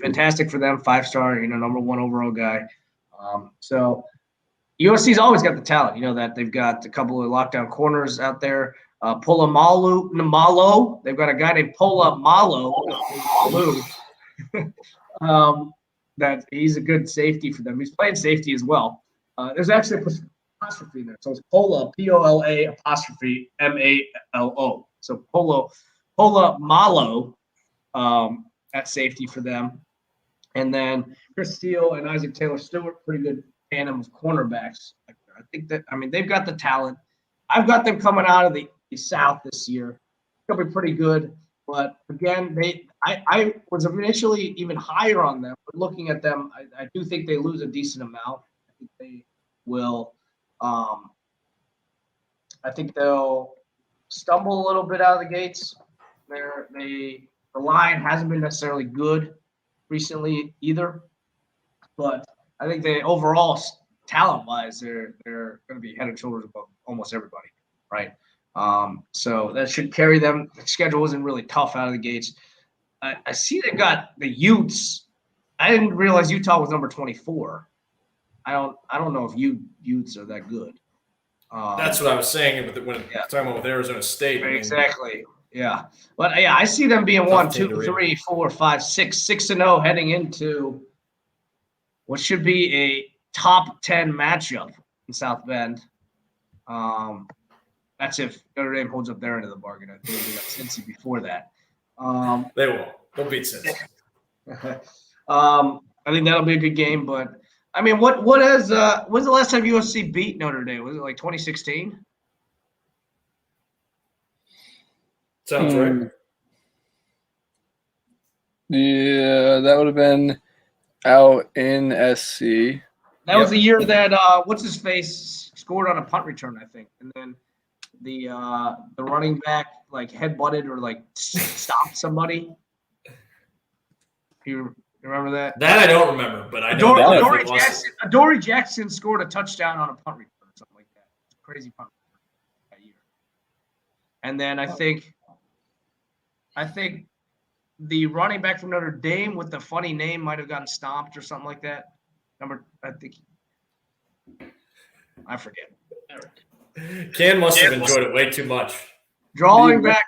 fantastic for them, 5-star, number 1 overall guy. So USC's always got the talent. That they've got a couple of lockdown corners out there. Malo. They've got a guy named Pola Malo. That he's a good safety for them. He's playing safety as well. There's actually an apostrophe there. So it's Pola, Pola apostrophe Malo. So Pola Malo at safety for them. And then Chris Steele and Isaac Taylor Stewart, pretty good tandem of cornerbacks. I think they've got the talent. I've got them coming out of the South this year. They'll be pretty good. But again, I was initially even higher on them. But looking at them, I do think they lose a decent amount. I think they will. I think they'll stumble a little bit out of the gates. The line hasn't been necessarily good recently either. But I think they overall, talent-wise, they're going to be head and shoulders above almost everybody, right? So that should carry them. The schedule wasn't really tough out of the gates. I see they got the Utes. I didn't realize Utah was number 24. I don't know if Utes are that good. That's what I was saying when talking about with Arizona State. Exactly. Yeah. But yeah, I see them being 1, 2, 3, 4, 5, 6, 6-0 heading into what should be a top 10 matchup in South Bend. That's if Notre Dame holds up their end of the bargain. I think they got Cincy before that. They will. They'll beat Cincy. I think that'll be a good game. But I mean, when's the last time USC beat Notre Dame? Was it like 2016? Sounds right. Yeah, that would have been out in SC. That was the year that what's his face scored on a punt return, I think, and then the running back like headbutted or like stopped somebody. You remember that? That I don't remember, but I know Adoree Jackson scored a touchdown on a punt return, something like that. Crazy punt return that year. And then I think the running back from Notre Dame with the funny name might have gotten stomped or something like that. I forget. Ken must have enjoyed it way too much. Drawing back,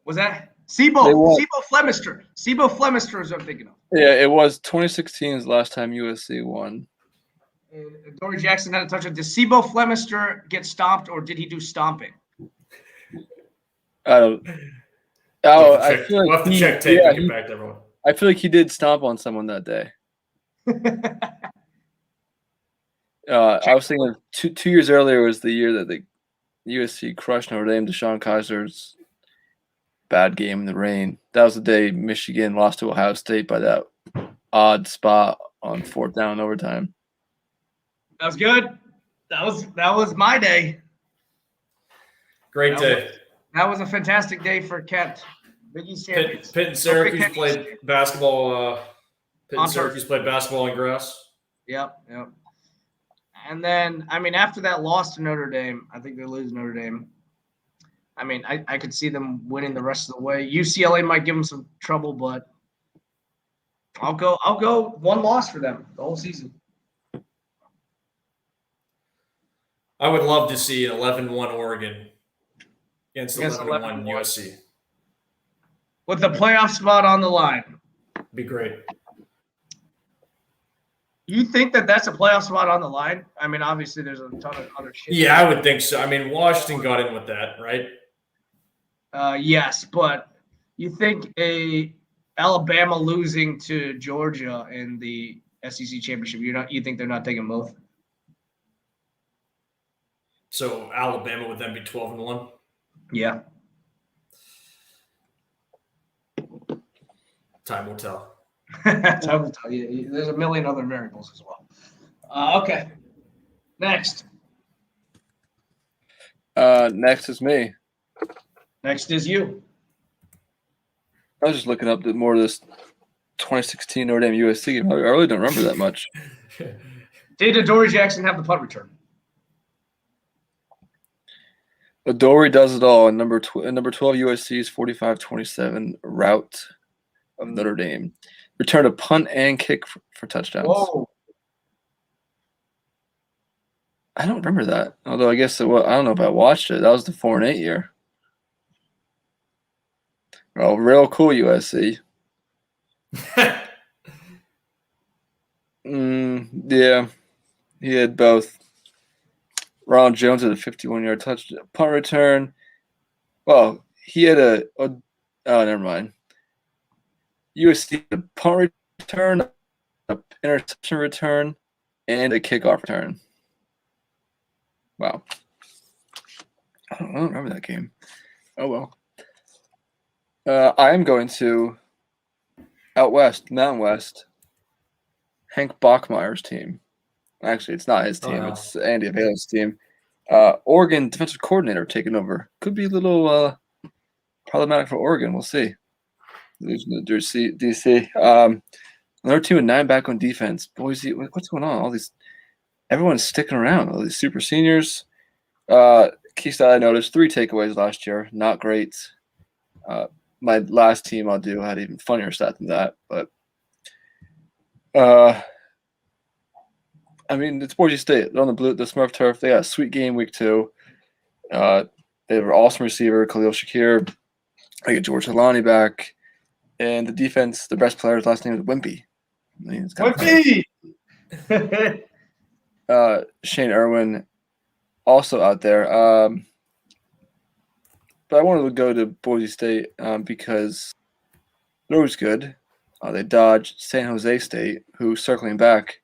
was that Sebo Flemister? Sebo Flemister is what I'm thinking of. Yeah, it was 2016 is the last time USC won. And Adoree Jackson had a touchdown. Did Sebo Flemister get stomped or did he do stomping? I don't. I feel like we'll have to check tape and get back to everyone. I feel like he did stomp on someone that day. I was thinking 2 years earlier was the year that the USC crushed Notre Dame. DeShone Kaiser's bad game in the rain. That was the day Michigan lost to Ohio State by that odd spot on 4th down overtime. That was good. That was my day. Great day. That was a fantastic day for Kent. Big East champions. Pitt and Syracuse played basketball. Pitt and Syracuse played basketball on grass. Yep. And then, I mean, after that loss to Notre Dame, I think they lose Notre Dame. I mean, I could see them winning the rest of the way. UCLA might give them some trouble, but I'll go one loss for them the whole season. I would love to see an 11-1 Oregon against 11-1 USC. With the playoff spot on the line. Be great. You think that that's a playoff spot on the line? I mean, obviously there's a ton of other shit. Yeah, I would think so. I mean, Washington got in with that, right? Yes, but you think Alabama losing to Georgia in the SEC championship, you think they're not taking both? So Alabama would then be 12-1? Yeah. Time will tell. Time will tell you. There's a million other variables as well. Okay. Next. Next is me. Next is you. I was just looking up more of this 2016 Notre Dame USC game. I really don't remember that much. Did Adoree Jackson have the punt return? Adoree does it all. Number 12 USC's 45-27 route of Notre Dame. Returned a punt and kick for touchdowns. Whoa. I don't remember that. Although I guess I don't know if I watched it. That was the 4-8 year. Oh, real cool USC. Yeah. He had both. Ronald Jones had a 51-yard touchdown punt return. Well, he had oh, never mind. USC had a punt return, an interception return, and a kickoff return. Wow. I don't remember that game. Oh, well. I am going to out west, Mountain West, Hank Bachmeier's team. Actually, it's not his team. It's Andy Avala's team. Oregon defensive coordinator taking over. Could be a little problematic for Oregon. We'll see. Losing to DC. Another team with 9 back on defense. Boise, what's going on? Everyone's sticking around. All these super seniors. Key stat I noticed, 3 takeaways last year. Not great. My last team I'll do had even funnier stat than that. But I mean, it's Boise State. They're on the Smurf turf. They got a sweet game week 2. They have an awesome receiver, Khalil Shakir. I get George Helani back. And the defense, the best player's last name is Wimpy. I mean, it's Wimpy! Shane Irwin also out there. But I wanted to go to Boise State because they're always good. They dodged San Jose State, who's circling back.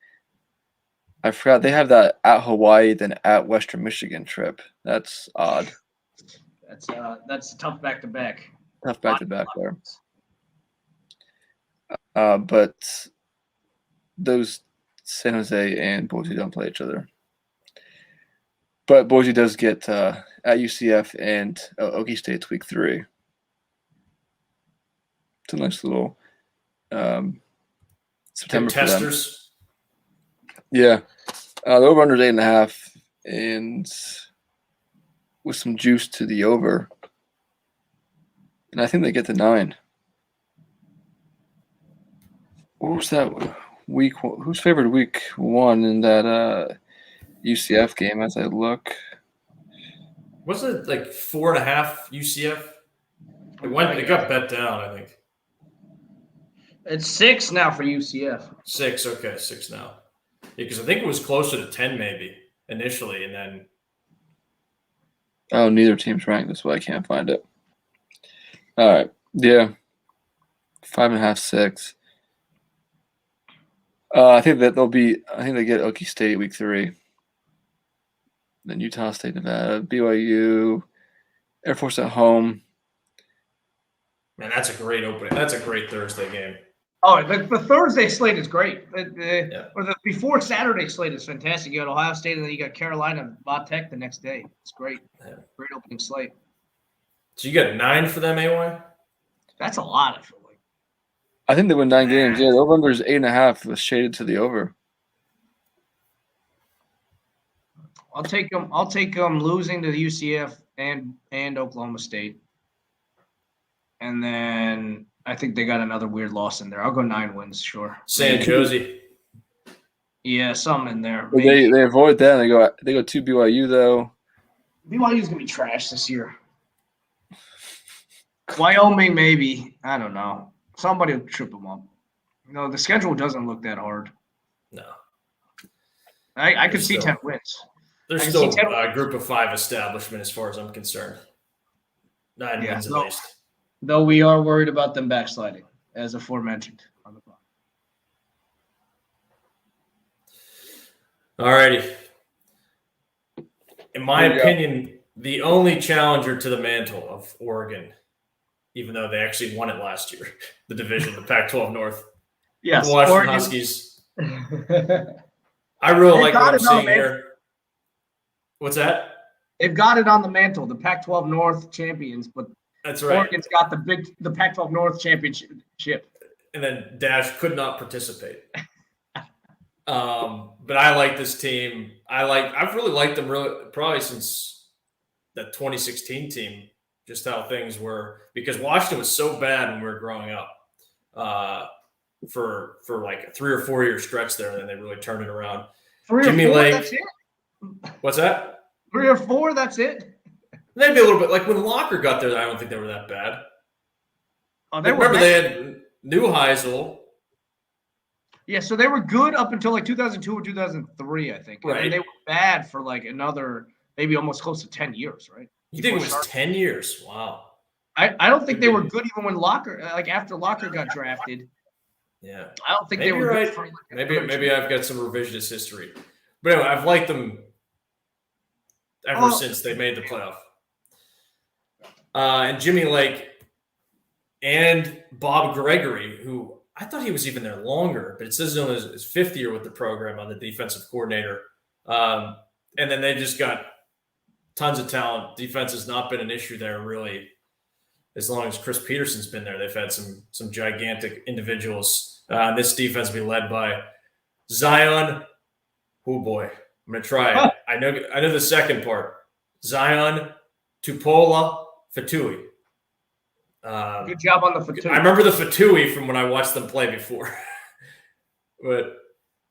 I forgot they have that at Hawaii, then at Western Michigan trip. That's odd. That's a tough back-to-back. Tough back-to-back there. But those San Jose and Boise don't play each other. But Boise does get at UCF and Okie State's week 3. It's a nice little September Good for them. testers. Yeah. The over-under is 8.5, and with some juice to the over. And I think they get to 9. What was that week? Who's favored week 1 in that UCF game as I look? Wasn't it like 4.5 UCF? It got bet down, I think. It's 6 now for UCF. 6, okay, 6 now. Yeah, because I think it was closer to 10 maybe initially, and then Oh, neither team's ranked. That's why I can't find it. All right. Yeah. 5.5, 6. I think they get Okie State week 3. Then Utah State, Nevada, BYU, Air Force at home. man, that's a great opening. That's a great Thursday game. Oh, the Thursday slate is great. Or the before Saturday slate is fantastic. You got Ohio State, and then you got Carolina, Va Tech the next day. It's great. Yeah. Great opening slate. So you got 9 for them, AY? That's a lot, I feel like. I think they win 9 games. Yeah, the over-under is 8.5. Was shaded to the over. I'll take them losing to the UCF and Oklahoma State. And then I think they got another weird loss in there. I'll go 9 wins, sure. San Jose. Yeah, some in there. They avoid that. They go to BYU though. BYU's gonna be trash this year. Wyoming, maybe. I don't know. Somebody will trip them up. The schedule doesn't look that hard. No. I could see 10 wins. There's I can still see 10 a group of 5 establishment as far as I'm concerned. 9 wins at least. Though we are worried about them backsliding, as aforementioned on the pod. All righty. In my opinion, the only challenger to the mantle of Oregon, even though they actually won it last year, the division, the Pac-12 North. Yes, the Washington Oregon. Huskies. I really like what I'm seeing here. What's that? They've got it on the mantle, the Pac-12 North champions, but That's right. Oregon's got the Pac-12 North championship. And then Dash could not participate. But I like this team. I've really liked them probably since that 2016 team, just how things were, because Washington was so bad when we were growing up for like a 3 or 4 year stretch there, and then they really turned it around. 3 or Jimmy 4, Lake. that's it? What's that? 3 or 4, that's it? Maybe a little bit. Like when Locker got there, I don't think they were that bad. Oh, They had Neuheisel. Yeah, so they were good up until like 2002 or 2003, I think. Right. And they were bad for like another, maybe almost close to 10 years, right? You think it was 10 years? Wow. I don't think they were good even when Locker, like after Locker got drafted. Yeah. I don't think Maybe they were you're good right. for Maybe I've got some revisionist history. But anyway, I've liked them ever since they made the playoff. And Jimmy Lake and Bob Gregory, who I thought he was even there longer, but it says he's on his 5th year with the program on the defensive coordinator. And then they just got tons of talent. Defense has not been an issue there really as long as Chris Peterson's been there. They've had some gigantic individuals. This defense will be led by Zion. Oh boy, I'm gonna try it. I know the second part. Zion Tupola Fatui. Good job on the Fatui. I remember the Fatui from when I watched them play before. but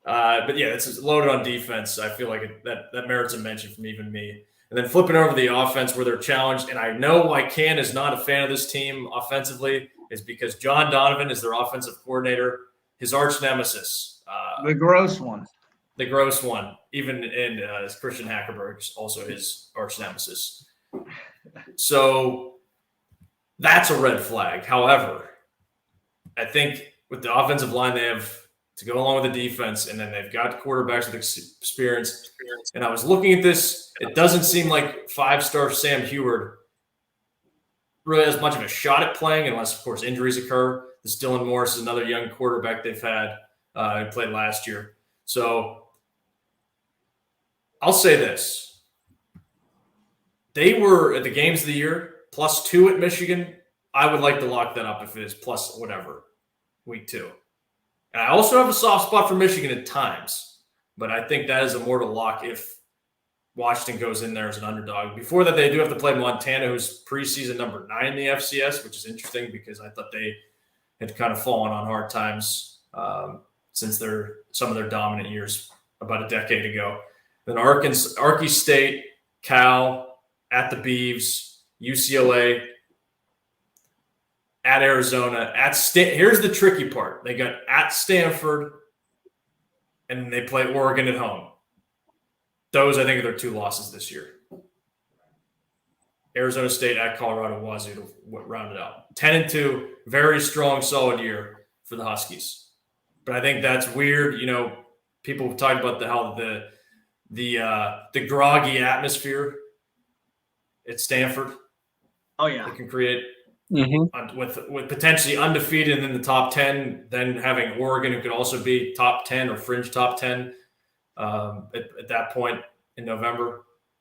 yeah, it's loaded on defense. I feel like that merits a mention from even me. And then flipping over to the offense where they're challenged, and I know why Can is not a fan of this team offensively is because John Donovan is their offensive coordinator, his arch nemesis. The gross one. The gross one, even in Christian Hackenberg's also his arch nemesis. So that's a red flag. However, I think with the offensive line they have to go along with the defense, and then they've got quarterbacks with experience. And I was looking at this. It doesn't seem like 5-star Sam Heward really has much of a shot at playing unless, of course, injuries occur. This Dylan Morris is another young quarterback they've had who played last year. So I'll say this. They were at the games of the year +2 at Michigan. I would like to lock that up if it is plus whatever week 2. And I also have a soft spot for Michigan at times, but I think that is a mortal lock if Washington goes in there as an underdog. Before that, they do have to play Montana, who's preseason number 9 in the FCS, which is interesting because I thought they had kind of fallen on hard times since some of their dominant years about a decade ago. Then Arkansas State, Cal, at the Beavs, UCLA, at Arizona, here's the tricky part. They got at Stanford, and they play Oregon at home. Those, I think, are their 2 losses this year. Arizona State at Colorado, Wazoo to round it out. 10-2, very strong, solid year for the Huskies. But I think that's weird. People have talked about how the groggy atmosphere at Stanford. Oh yeah, it can create Mm-hmm. with potentially undefeated in the top 10, then having Oregon, who could also be top 10 or fringe top 10 at that point in November. I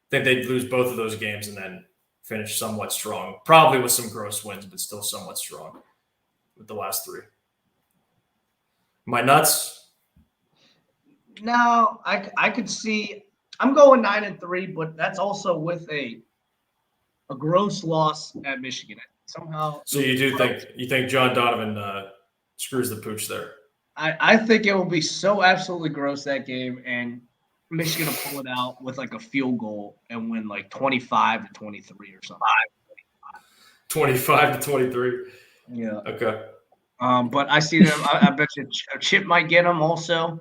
think they'd lose both of those games and then finish somewhat strong, probably with some gross wins, but still somewhat strong with the last 3. Am I nuts? No, I could see. I'm going 9-3, but that's also with a gross loss at Michigan. Somehow. So you think John Donovan screws the pooch there? I think it will be so absolutely gross that game, and Michigan will pull it out with like a field goal and win like 25-23 or something. 25-23. Yeah. Okay. But I see them. I bet you Chip might get them also.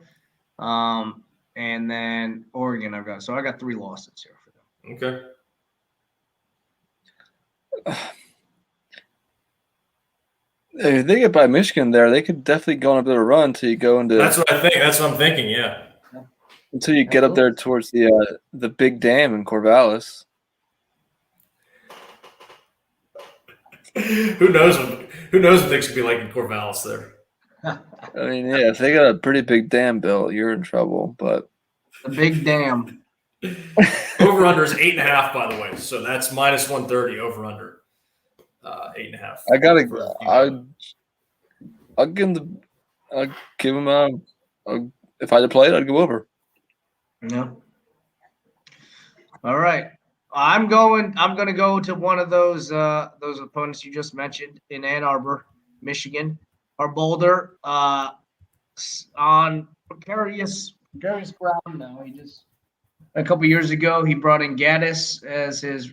And then Oregon I got 3 losses here for them. Okay. If they get by Michigan there, they could definitely go on a bit of a run until you go into. That's what I think. That's what I'm thinking. Yeah. Until you get up there towards the big dam in Corvallis. Who knows what things could be like in Corvallis there. I mean, yeah, if they got a pretty big dam built, you're in trouble. But the big dam. Over under is 8.5, by the way. So that's -130 over under. 8.5. I'll give him if I had to play it, I'd go over. No. All right. I'm going to go to one of those opponents you just mentioned in Ann Arbor, Michigan, or Boulder, on precarious ground now. He just a couple years ago he brought in Gaddis as his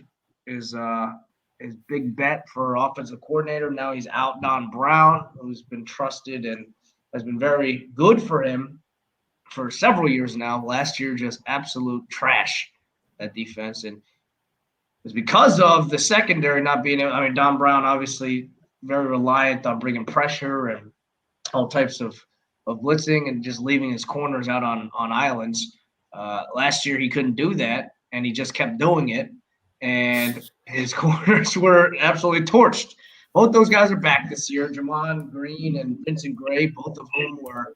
big bet for offensive coordinator. Now he's out Don Brown, who's been trusted and has been very good for him for several years now. Last year, just absolute trash at defense. And it's because of the secondary not being able – I mean, Don Brown obviously very reliant on bringing pressure and all types of blitzing and just leaving his corners out on islands. Last year, he couldn't do that, and he just kept doing it. And his corners were absolutely torched. Both those guys are back this year. Jamon Green and Vincent Gray, both of whom were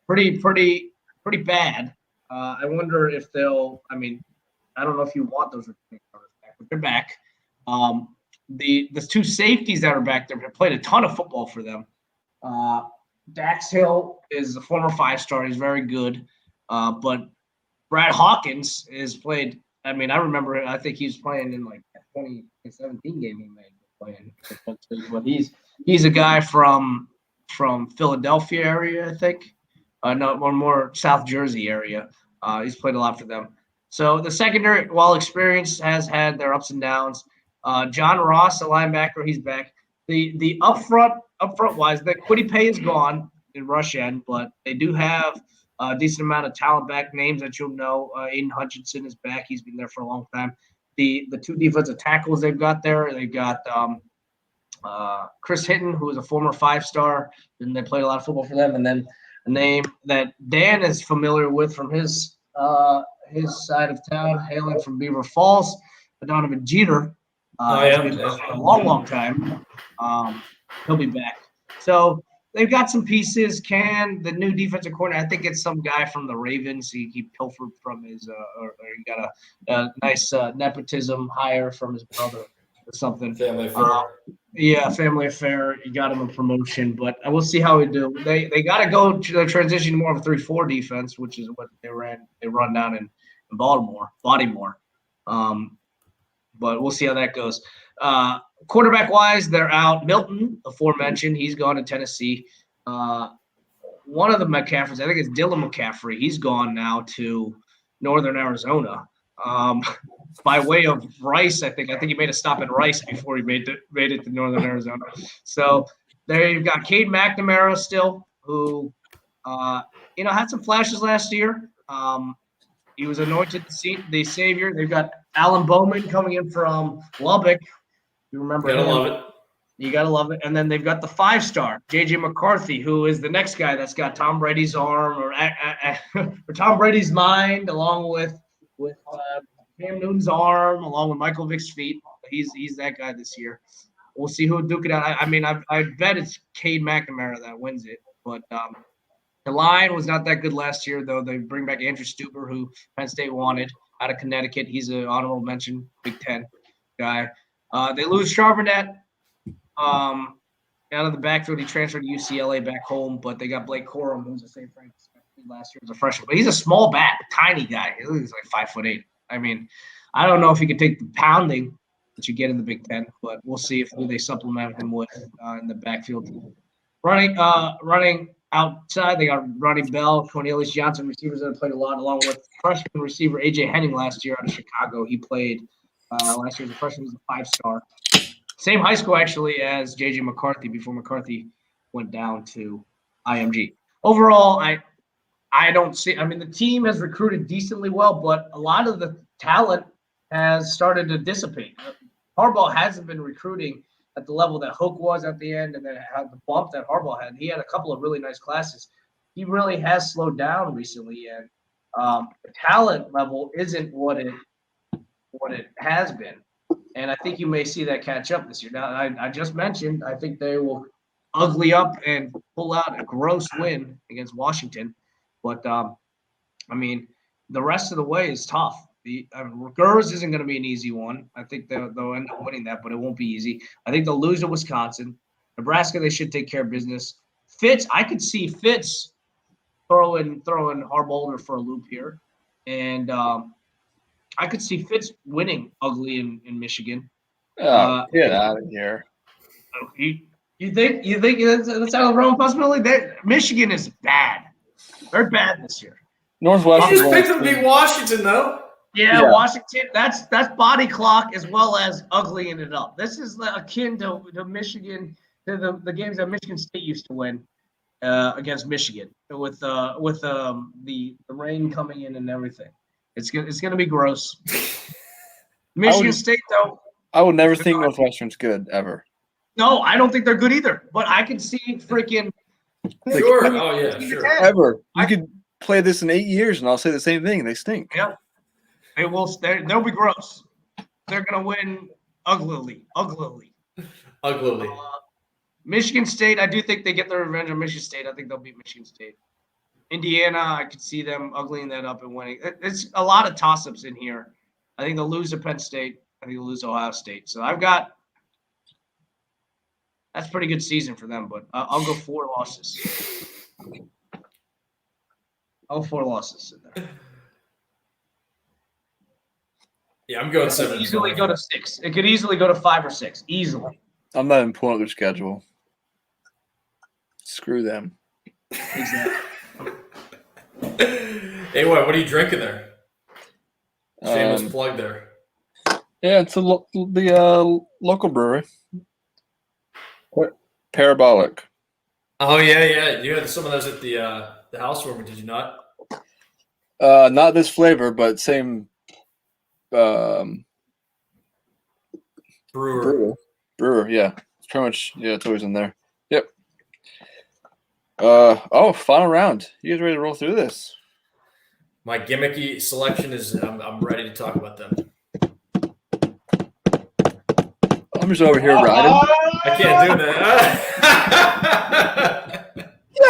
pretty bad. I wonder if they'll – I mean, I don't know if you want those back, but they're back. The 2 safeties that are back there have played a ton of football for them. Dax Hill is a former 5-star. He's very good. But Brad Hawkins has played – I mean, I remember. I think he was playing in like a 2017 game he made playing. But he's a guy from Philadelphia area, I think. No, one more South Jersey area. He's played a lot for them. So the secondary, while experienced, has had their ups and downs. John Ross, a linebacker, he's back. The upfront wise, the Kwity Paye is gone in rush end, but they do have a decent amount of talent back, names that you'll know. Aiden Hutchinson is back. He's been there for a long time. The 2 defensive tackles they've got there, they've got Chris Hinton, who is a former 5-star, and they played a lot of football for them. And then a name that Dan is familiar with from his side of town, hailing from Beaver Falls, Donovan Jeter. For a long time. He'll be back. So they've got some pieces. The new defensive coordinator, I think it's some guy from the Ravens. He pilfered from his, or he got a nice nepotism hire from his brother or something. Family affair. Yeah, family affair. You got him a promotion, but we'll see how we do. They got to go to the transition to more of a 3-4 defense, which is what they run down in Baltimore. But we'll see how that goes. Quarterback wise, they're out. Milton, aforementioned, he's gone to Tennessee. One of the McCaffreys, I think it's Dylan McCaffrey. He's gone now to Northern Arizona. By way of Rice, I think he made a stop at Rice before he made it to Northern Arizona. So there you've got Cade McNamara still, who had some flashes last year. He was anointed the savior. They've got Alan Bowman coming in from Lubbock. You remember Gotta him. love it. You got to love it. And then they've got the 5-star, J.J. McCarthy, who is the next guy that's got Tom Brady's arm or Tom Brady's mind, along with Cam Newton's arm, along with Michael Vick's feet. He's that guy this year. We'll see who would duke it out. I bet it's Cade McNamara that wins it. But the line was not that good last year, though. They bring back Andrew Stuber, who Penn State wanted out of Connecticut. He's an honorable mention, Big Ten guy. They lose Charbonnet out of the backfield. He transferred to UCLA back home, but they got Blake Corum, who was a St. Francis last year as a freshman. But he's a small back, tiny guy. He's like 5'8". I don't know if he could take the pounding that you get in the Big Ten, but we'll see who they supplement him with in the backfield. Running outside, they got Ronnie Bell, Cornelius Johnson, receivers that have played a lot, along with freshman receiver A.J. Henning last year out of Chicago. He played last year as a freshman. He was a 5-star. Same high school, actually, as J.J. McCarthy before McCarthy went down to IMG. Overall, I don't see – the team has recruited decently well, but a lot of the talent has started to dissipate. Harbaugh hasn't been recruiting at the level that Hook was at the end and then had the bump that Harbaugh had. He had a couple of really nice classes. He really has slowed down recently, and the talent level isn't what it has been. And I think you may see that catch up this year. Now, I just mentioned I think they will ugly up and pull out a gross win against Washington. But, the rest of the way is tough. Rutgers isn't going to be an easy one. I think they'll end up winning that, but it won't be easy. I think they'll lose to Wisconsin. Nebraska, they should take care of business. I could see Fitz throwing Harbolder for a loop here. And I could see Fitz winning ugly in Michigan. Get out of here. You think that's out of the realm of possibility? Michigan is bad. They're bad this year. Northwestern. You just picked them to beat Washington, though. Yeah, Washington. That's body clock as well as uglying it up. This is akin to Michigan, to the games that Michigan State used to win against Michigan with the rain coming in and everything. It's gonna be gross. Michigan State, though. I would never think Northwestern's good ever. No, I don't think they're good either. But I can see freaking. Sure. Oh yeah, sure. Ever. You could play this in 8 years, and I'll say the same thing. They stink. Yeah. They will. They'll be gross. They're gonna win uglily. Michigan State. I do think they get their revenge on Michigan State. I think they'll beat Michigan State. Indiana. I could see them uglying that up and winning. It's a lot of toss-ups in here. I think they'll lose to Penn State. I think they'll lose to Ohio State. So that's a pretty good season for them. But I'll go 4 losses. I'll 4 losses in there. Yeah, I'm going 7. It could easily go to 6. It could easily go to 5 or 6. Easily. I'm not even pulling up their schedule. Screw them. Exactly. Hey, what are you drinking there? Shameless plug there. Yeah, it's the local brewery. Parabolic. Oh yeah. You had some of those at the housewarming, did you not? Not this flavor, but same Brewer. Yeah, it's pretty much. Yeah, it's always in there. Yep. Final round. You guys ready to roll through this? My gimmicky selection is. I'm ready to talk about them. I'm just over here riding. I can't do that.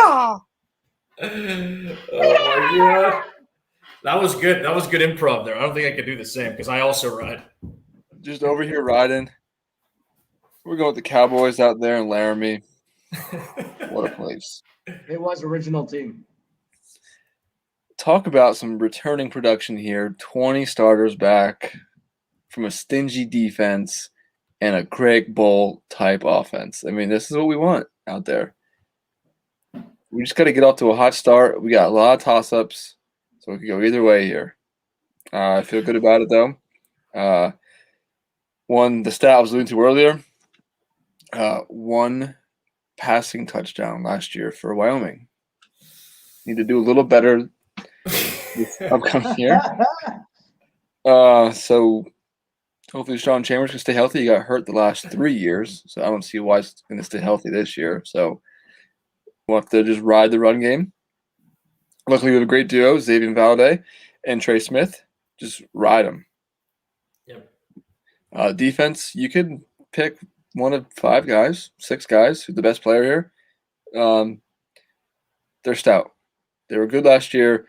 Yeehaw! Oh my god. That was good. That was good improv there. I don't think I could do the same because I also ride. Just over here riding. We're going with the Cowboys out there in Laramie. What a place. It was original team. Talk about some returning production here. 20 starters back from a stingy defense and a Greg Bowl type offense. I mean, this is what we want out there. We just got to get off to a hot start. We got a lot of toss-ups, so we could go either way here. I feel good about it, though. One, the stat I was alluding to earlier, one passing touchdown last year for Wyoming. Need to do a little better this upcoming year. So hopefully Sean Chambers can stay healthy. He got hurt the last 3 years, so I don't see why he's going to stay healthy this year. So we'll have to just ride the run game. Luckily, we have a great duo, Xavier Valade and Trey Smith. Just ride them. Yep. Defense, you could pick one of 5 guys, 6 guys, who's the best player here. They're stout. They were good last year.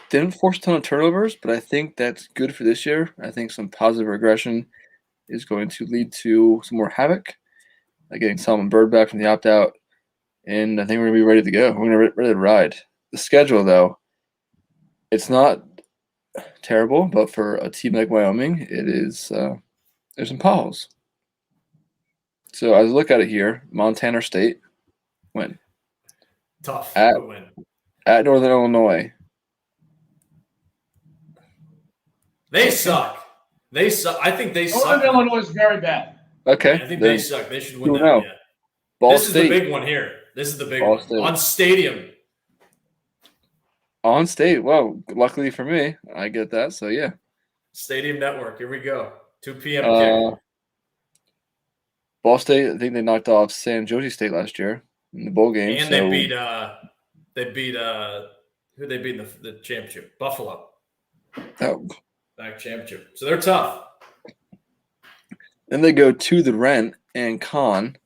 Didn't force a ton of turnovers, but I think that's good for this year. I think some positive regression is going to lead to some more havoc, like getting Solomon Bird back from the opt-out, and I think we're going to be ready to go. We're going to ready to ride. The schedule, though, it's not terrible, but for a team like Wyoming, it is there's some potholes. So as I look at it here, Montana State win. Tough. At Northern Illinois. They suck. They suck. I think they suck. Northern Illinois is very bad. Okay. I think they suck. They should win who that. knows? Yeah. Ball This State. is the big one here. This is the big Ball one. State. On Stadium. On State. Well, luckily for me, I get that. So, yeah. Stadium Network. Here we go. 2 p.m. kick. Ball State, I think they knocked off San Jose State last year in the bowl game. And they beat who they beat in the championship? Buffalo. Oh. Back championship. So they're tough. Then they go to the Rent and Con.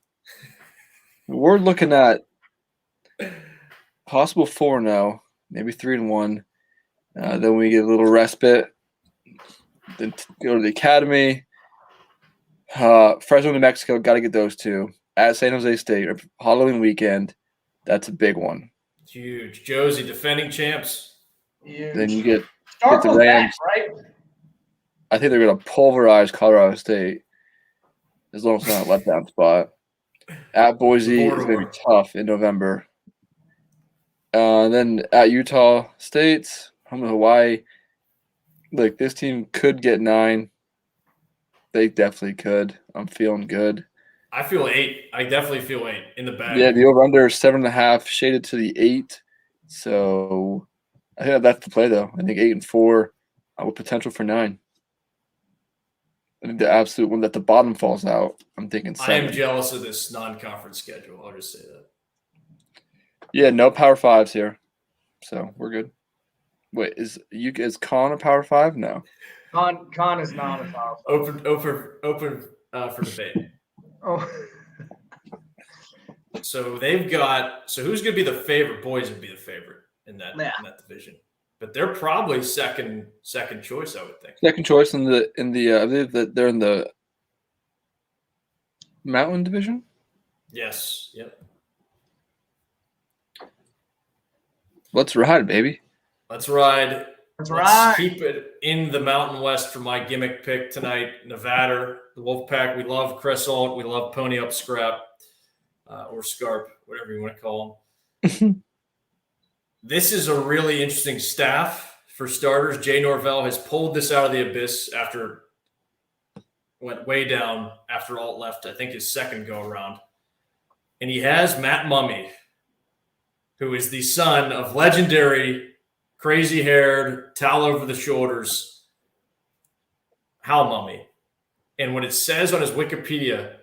We're looking at possible 4-0, maybe 3-1. Then we get a little respite. Then go to the Academy. Fresno, New Mexico, got to get those 2. At San Jose State, Halloween weekend. That's a big one. Huge. Josie, defending champs. Huge. Then you get Start the with Rams. that, right? I think they're going to pulverize Colorado State as long as it's not a letdown spot. At Boise, it's going to be tough in November. Then at Utah State, home to Hawaii. Like, this team could get 9. They definitely could. I'm feeling good. I feel 8. I definitely feel 8 in the bag. Yeah, the over-under is 7.5, shaded to the 8. So I think that's the play, though. I think 8 and 4 with potential for 9. I think the absolute one that the bottom falls out, I'm thinking 7. I am jealous of this non-conference schedule. I'll just say that. Yeah, no Power 5s here. So we're good. Wait, is Con a Power 5? No. Con is not a power. Open for debate. Oh. So they've got. So who's going to be the favorite? Boys would be the favorite in that division, but they're probably second choice, I would think. Second choice in the I believe that they're in the Mountain Division. Yes. Yep. Let's ride, baby. Let's ride. Let's keep it in the Mountain West for my gimmick pick tonight. Nevada, the Wolfpack. We love Chris Alt. We love Pony Up Scrap or Scarp, whatever you want to call him. This is a really interesting staff for starters. Jay Norvell has pulled this out of the abyss after went way down after Alt left, I think his second go around. And he has Matt Mumme, who is the son of legendary crazy-haired, towel over the shoulders, Hal Mumme. And when it says on his Wikipedia,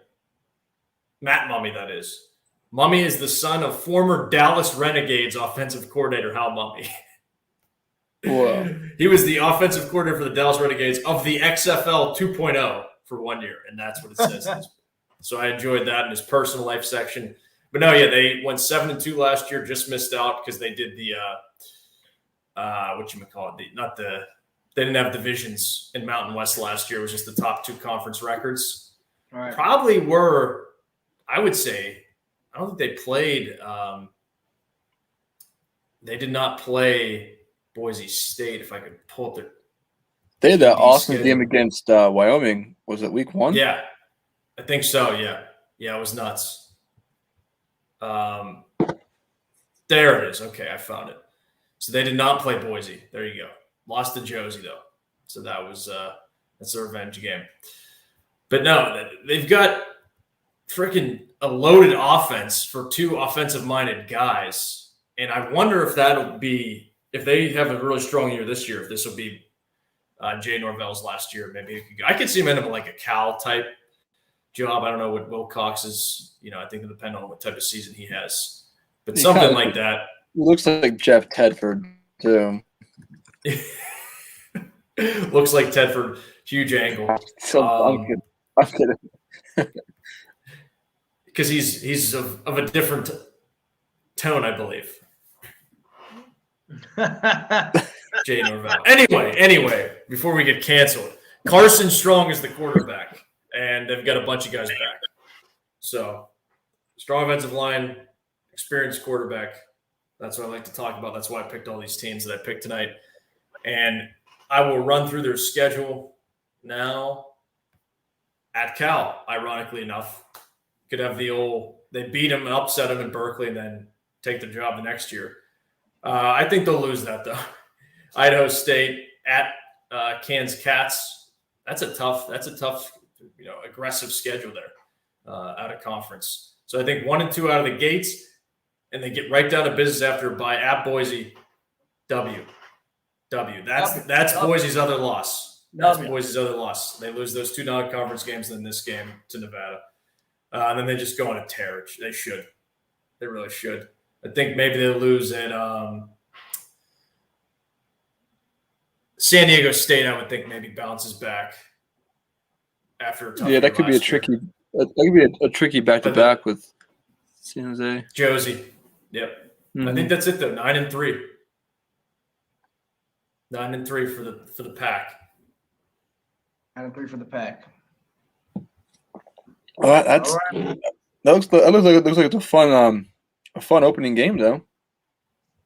Matt Mumme, that is, Mumme is the son of former Dallas Renegades offensive coordinator Hal Mumme. Whoa. He was the offensive coordinator for the Dallas Renegades of the XFL 2.0 for 1 year, and that's what it says. So I enjoyed that in his personal life section. But no, yeah, they went 7-2 last year. Just missed out because they did the they didn't have divisions in Mountain West last year. It was just the top 2 conference records. Right. Probably were, I would say, I don't think they played. They did not play Boise State. If I could pull up their. They had that TD awesome schedule. game against Wyoming. Was it week 1? Yeah, I think so. Yeah, it was nuts. There it is. Okay, I found it. So they did not play Boise. There you go. Lost to Josie though. So that was that's a revenge game. But no, they've got freaking a loaded offense for 2 offensive-minded guys, and I wonder if that'll be if they have a really strong year this year. If this will be Jay Norvell's last year, maybe I could see him in like a Cal type job. I don't know what Wilcox is. I think it'll depend on what type of season he has, but He something kinda- like that. He looks like Jeff Tedford too. Looks like Tedford, huge angle. So I'm kidding. I'm kidding. Because he's of a different tone, I believe. Jay Norvell. Anyway, before we get canceled, Carson Strong is the quarterback, and they've got a bunch of guys back. So, strong offensive line, experienced quarterback. That's what I like to talk about. That's why I picked all these teams that I picked tonight. And I will run through their schedule now. At Cal, ironically enough, could have they beat them and upset them in Berkeley and then take the job the next year. I think they'll lose that though. Idaho State at Kansas Cats. That's a tough, aggressive schedule there out of conference. So I think 1 and 2 out of the gates, and they get right down to business after by at Boise. W. That's Boise's other loss. That's Boise's other loss. They lose those 2 non-conference games, then this game to Nevada. And then they just go on a tear. They should. They really should. I think maybe they lose at San Diego State. I would think maybe bounces back after a tough Yeah, that could be a last year. tricky. That could be a tricky back-to-back with San Jose. Josie. Yep. I think that's it though. 9-3. 9-3 for the Pack. 9-3 for the Pack. Well, that looks like it's a fun opening game though.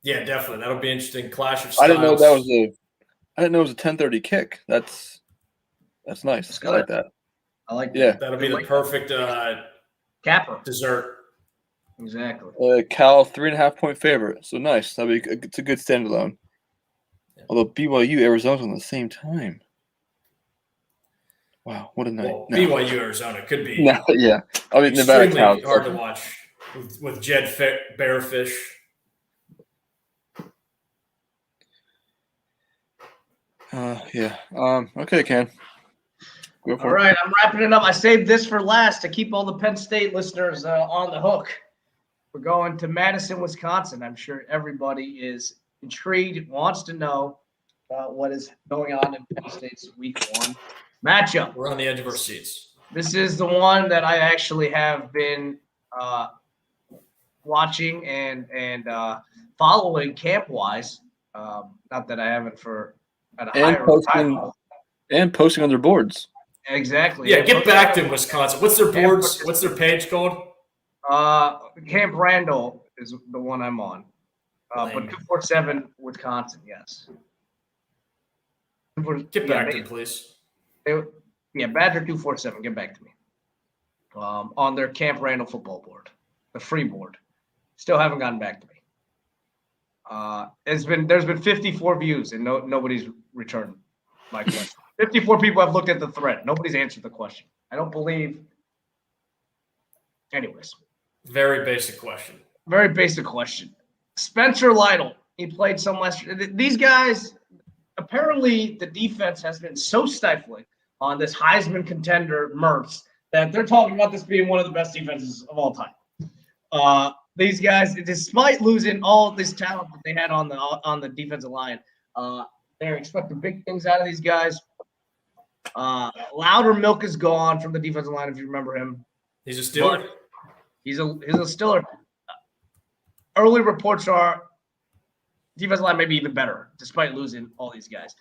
Yeah, definitely. That'll be interesting. Clash of styles. I didn't know it was a 10:30 kick. That's nice. I like that. I like that. Yeah. That'll be the perfect capper. dessert. Exactly. Cal 3.5-point favorite. So nice. It's a good standalone. Yeah. Although BYU Arizona's on the same time. Wow, what a night! Well, BYU Arizona could be No, yeah. I mean, Nevada extremely Cal. hard to watch with Jed Bearfish. Yeah. Okay, Ken. Go for All right, I'm wrapping it up. I saved this for last to keep all the Penn State listeners on the hook. We're going to Madison, Wisconsin. I'm sure everybody is intrigued, wants to know about what is going on in Penn State's Week 1 matchup. We're on the edge of our seats. This is the one that I actually have been watching and following camp-wise. Not that I haven't at a higher time. And posting on their boards. Exactly. Yeah, get back to Wisconsin. What's their boards? What's their page called? Camp Randall is the one I'm on. But 247 Wisconsin, yes. Get back to me, please. Badger 247. Get back to me. On their Camp Randall football board, the free board. Still haven't gotten back to me. There's been 54 views and nobody's returned my question. 54 people have looked at the thread. Nobody's answered the question. I don't believe. Anyways. Very basic question. Very basic question. Spencer Lytle. He played some last year. These guys, apparently the defense has been so stifling on this Heisman contender, Mertz, that they're talking about this being one of the best defenses of all time. These guys, despite losing all of this talent that they had on the defensive line, they're expecting big things out of these guys. Louder Milk is gone from the defensive line, if you remember him. He's a Steeler. He's a Stiller. Early reports are defensive line maybe even better, despite losing all these guys.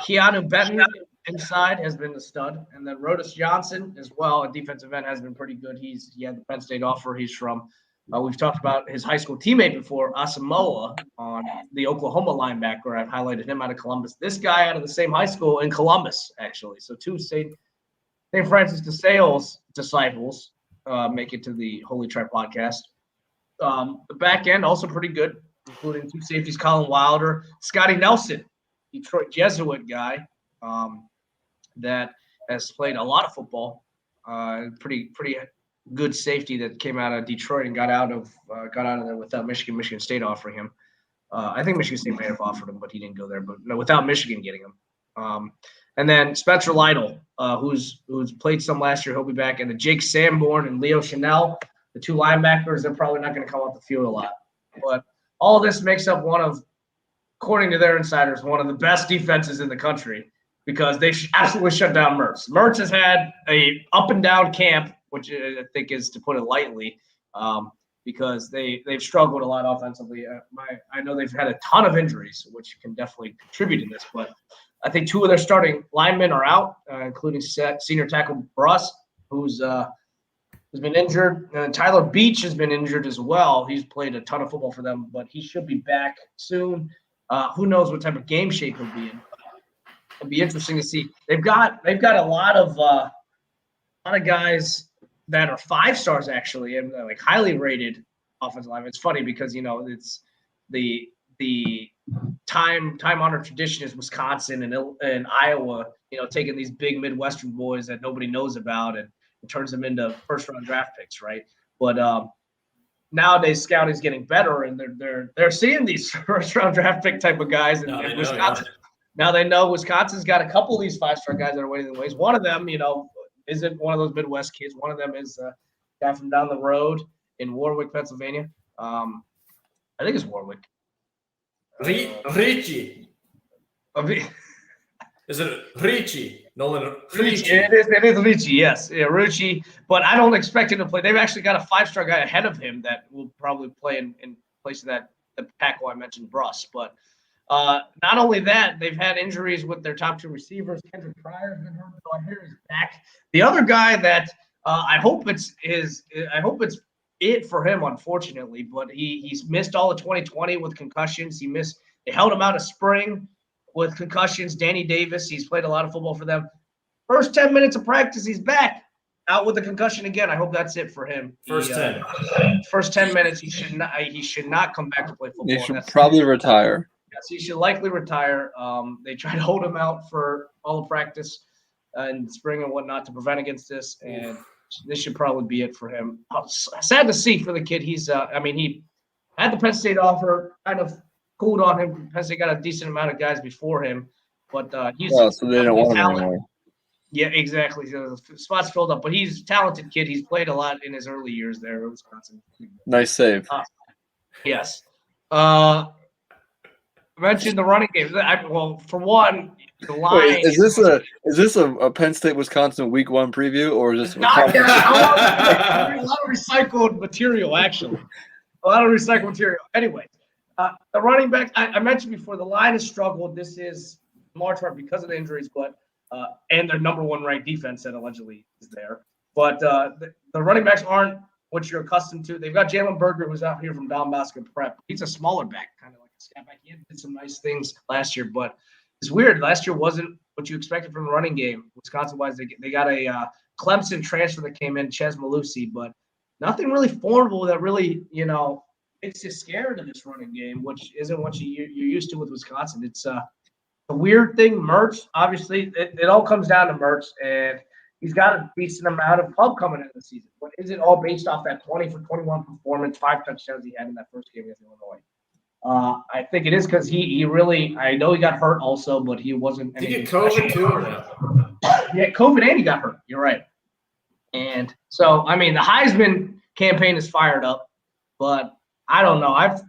Keanu Benton inside has been the stud, and then Rodus Johnson as well, a defensive end, has been pretty good. He had the Penn State offer. He's from we've talked about his high school teammate before, Asamoah, on the Oklahoma linebacker. I've highlighted him out of Columbus. This guy out of the same high school in Columbus, actually. So two St. Francis de Sales disciples make it to the Holy Tribe podcast. The back end also pretty good, including two safeties, Colin Wilder, Scotty Nelson, Detroit Jesuit guy that has played a lot of football. Pretty good safety that came out of Detroit and got out of there without Michigan State offering him. I think Michigan State may have offered him, but he didn't go there. But no, without Michigan getting him. And then Spencer Lytle, who's played some last year, he'll be back. And the Jake Sanborn and Leo Chanel, the two linebackers, they're probably not going to come off the field a lot. But all of this makes up one of, according to their insiders, one of the best defenses in the country because they absolutely shut down Mertz. Mertz has had a up and down camp, which I think is, to put it lightly, because they've struggled a lot offensively. I know they've had a ton of injuries, which can definitely contribute to this. But I think two of their starting linemen are out, including senior tackle Bruss, who's been injured. And Tyler Beach has been injured as well. He's played a ton of football for them, but he should be back soon. Who knows what type of game shape he'll be in? It'll be interesting to see. They've got a lot of guys that are 5 stars actually, and like highly rated offensive linemen. It's funny because it's the time honored tradition is Wisconsin and Iowa, taking these big Midwestern boys that nobody knows about and turns them into first round draft picks, right? But nowadays scouting is getting better, and they're seeing these first round draft pick type of guys in Wisconsin. Now they know Wisconsin's got a couple of these 5-star guys that are waiting in the ways. One of them, isn't one of those Midwest kids. One of them is a guy from down the road in Warwick, Pennsylvania. I think it's Warwick. Ricci. Is it Ricci? Nolan Ricci. It is Ricci, yes. Yeah, Ricci. But I don't expect him to play. They've actually got a 5-star guy ahead of him that will probably play in place of the tackle I mentioned, Bruss. But not only that, they've had injuries with their top 2 receivers. Kendrick Pryor has been hurt, so I hear he's back. The other guy that I hope it's it for him, unfortunately, but he's missed all of 2020 with concussions. They held him out of spring with concussions. Danny Davis, he's played a lot of football for them. First 10 minutes of practice, he's back out with a concussion again. I hope that's it for him. First 10 minutes, he should not come back to play football. He should probably retire. Yes, he should likely retire. They tried to hold him out for all the practice in spring and whatnot to prevent against this, and this should probably be it for him. Sad to see for the kid. He's, he had the Penn State offer, kind of cooled on him. Penn State got a decent amount of guys before him, but he's so they don't want him anymore. Yeah, exactly. So the spot's filled up, but he's a talented kid. He's played a lot in his early years there in Wisconsin. Nice save. Yes. Mentioned the running game. For one, the line. Wait, is this a Penn State Wisconsin Week 1 preview, or is this not? A lot of recycled material, actually. A lot of recycled material. Anyway, the running back. I mentioned before, the line has struggled. This is in large part because of the injuries, but and their number 1 ranked defense that allegedly is there. But the running backs aren't what you're accustomed to. They've got Jalen Berger, who's out here from Don Bosco Prep. He's a smaller back, kind of like a scat back. He did some nice things last year, but it's weird. Last year wasn't what you expected from the running game. Wisconsin-wise, they got a Clemson transfer that came in, Ches Malusi, but nothing really formidable that really, makes you scared of this running game, which isn't what you're used to with Wisconsin. It's a weird thing. Mertz, obviously, it all comes down to Mertz, and he's got a decent amount of pub coming into the season. But is it all based off that 20 for 21 performance, 5 touchdowns he had in that first game against Illinois? I think it is because he really – I know he got hurt also, but he wasn't – Did he get COVID too or not? Yeah, COVID and he got hurt. You're right. And so, the Heisman campaign is fired up, but I don't know.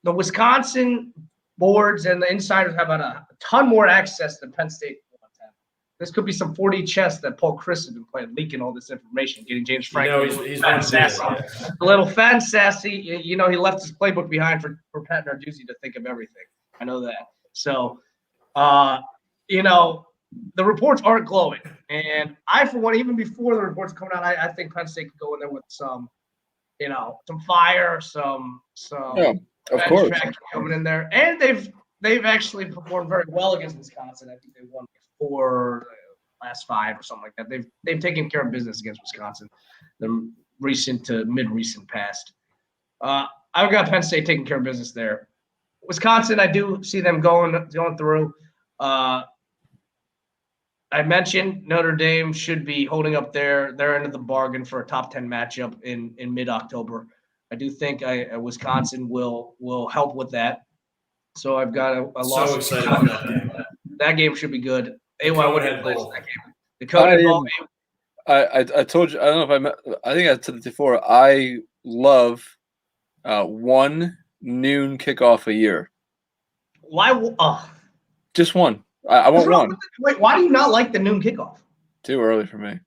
The Wisconsin boards and the insiders have had a ton more access than Penn State ones have. This could be some 40 chess that Paul Chris has been playing, leaking all this information, getting James Franklin he's fat one and to do that, sassy. yeah. A little fat and sassy. He left his playbook behind for Pat Narduzzi to think of everything. I know that. So, the reports aren't glowing. And I, for one, even before the reports coming out, I think Penn State could go in there with some fire, some Yeah, of course. coming in there. And they've actually performed very well against Wisconsin. I think they won 4 last 5 or something like that. They've taken care of business against Wisconsin, the recent to mid-recent past. I've got Penn State taking care of business there. Wisconsin, I do see them going through. I mentioned Notre Dame should be holding up their end of the bargain for a top 10 matchup in mid-October. I do think Wisconsin will help with that. So I've got a loss. So excited for that game. That game should be good. AY would have played that game. The Conehead Bowl game. I told you, I don't know if I think I said it before. I love 1 noon kickoff a year. Why? Just one. I want one. Wait, why do you not like the noon kickoff? Too early for me.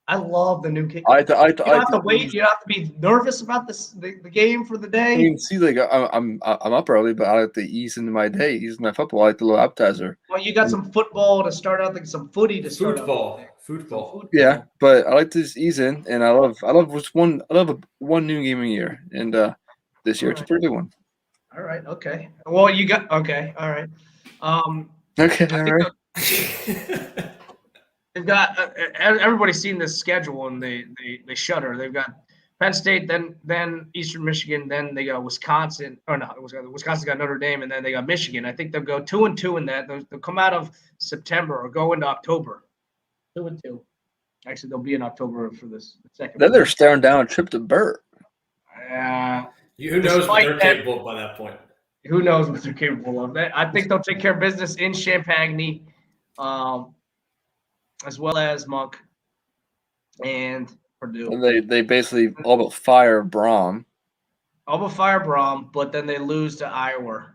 I love the noon kickoff. I you don't have to wait. You don't have to be nervous about the game for the day. I mean, see, like I'm up early, but I like to ease into my day, ease into my football. I like the little appetizer. Well, you got some football to start out, like some footy to start out. Football. Yeah, but I like to just ease in, and I love just one. I love one noon game a year, and this year it's a pretty good one. All right. Okay. Well, you got okay. All right. Okay. All right. They've got everybody's seen this schedule and they shudder. They've got Penn State, then Eastern Michigan, then they got Wisconsin. Or no, Wisconsin got Notre Dame, and then they got Michigan. I think they'll go 2-2 in that. They'll come out of September or go into October. 2-2. Actually, they'll be in October for this second. Then they're staring down a trip to Burt. Who knows what they're capable of by that point? Who knows what they're capable of? I think they'll take care of business in Champaign, as well as Monk and Purdue. And they basically all but fire Braum. All but fire Braum, but then they lose to Iowa.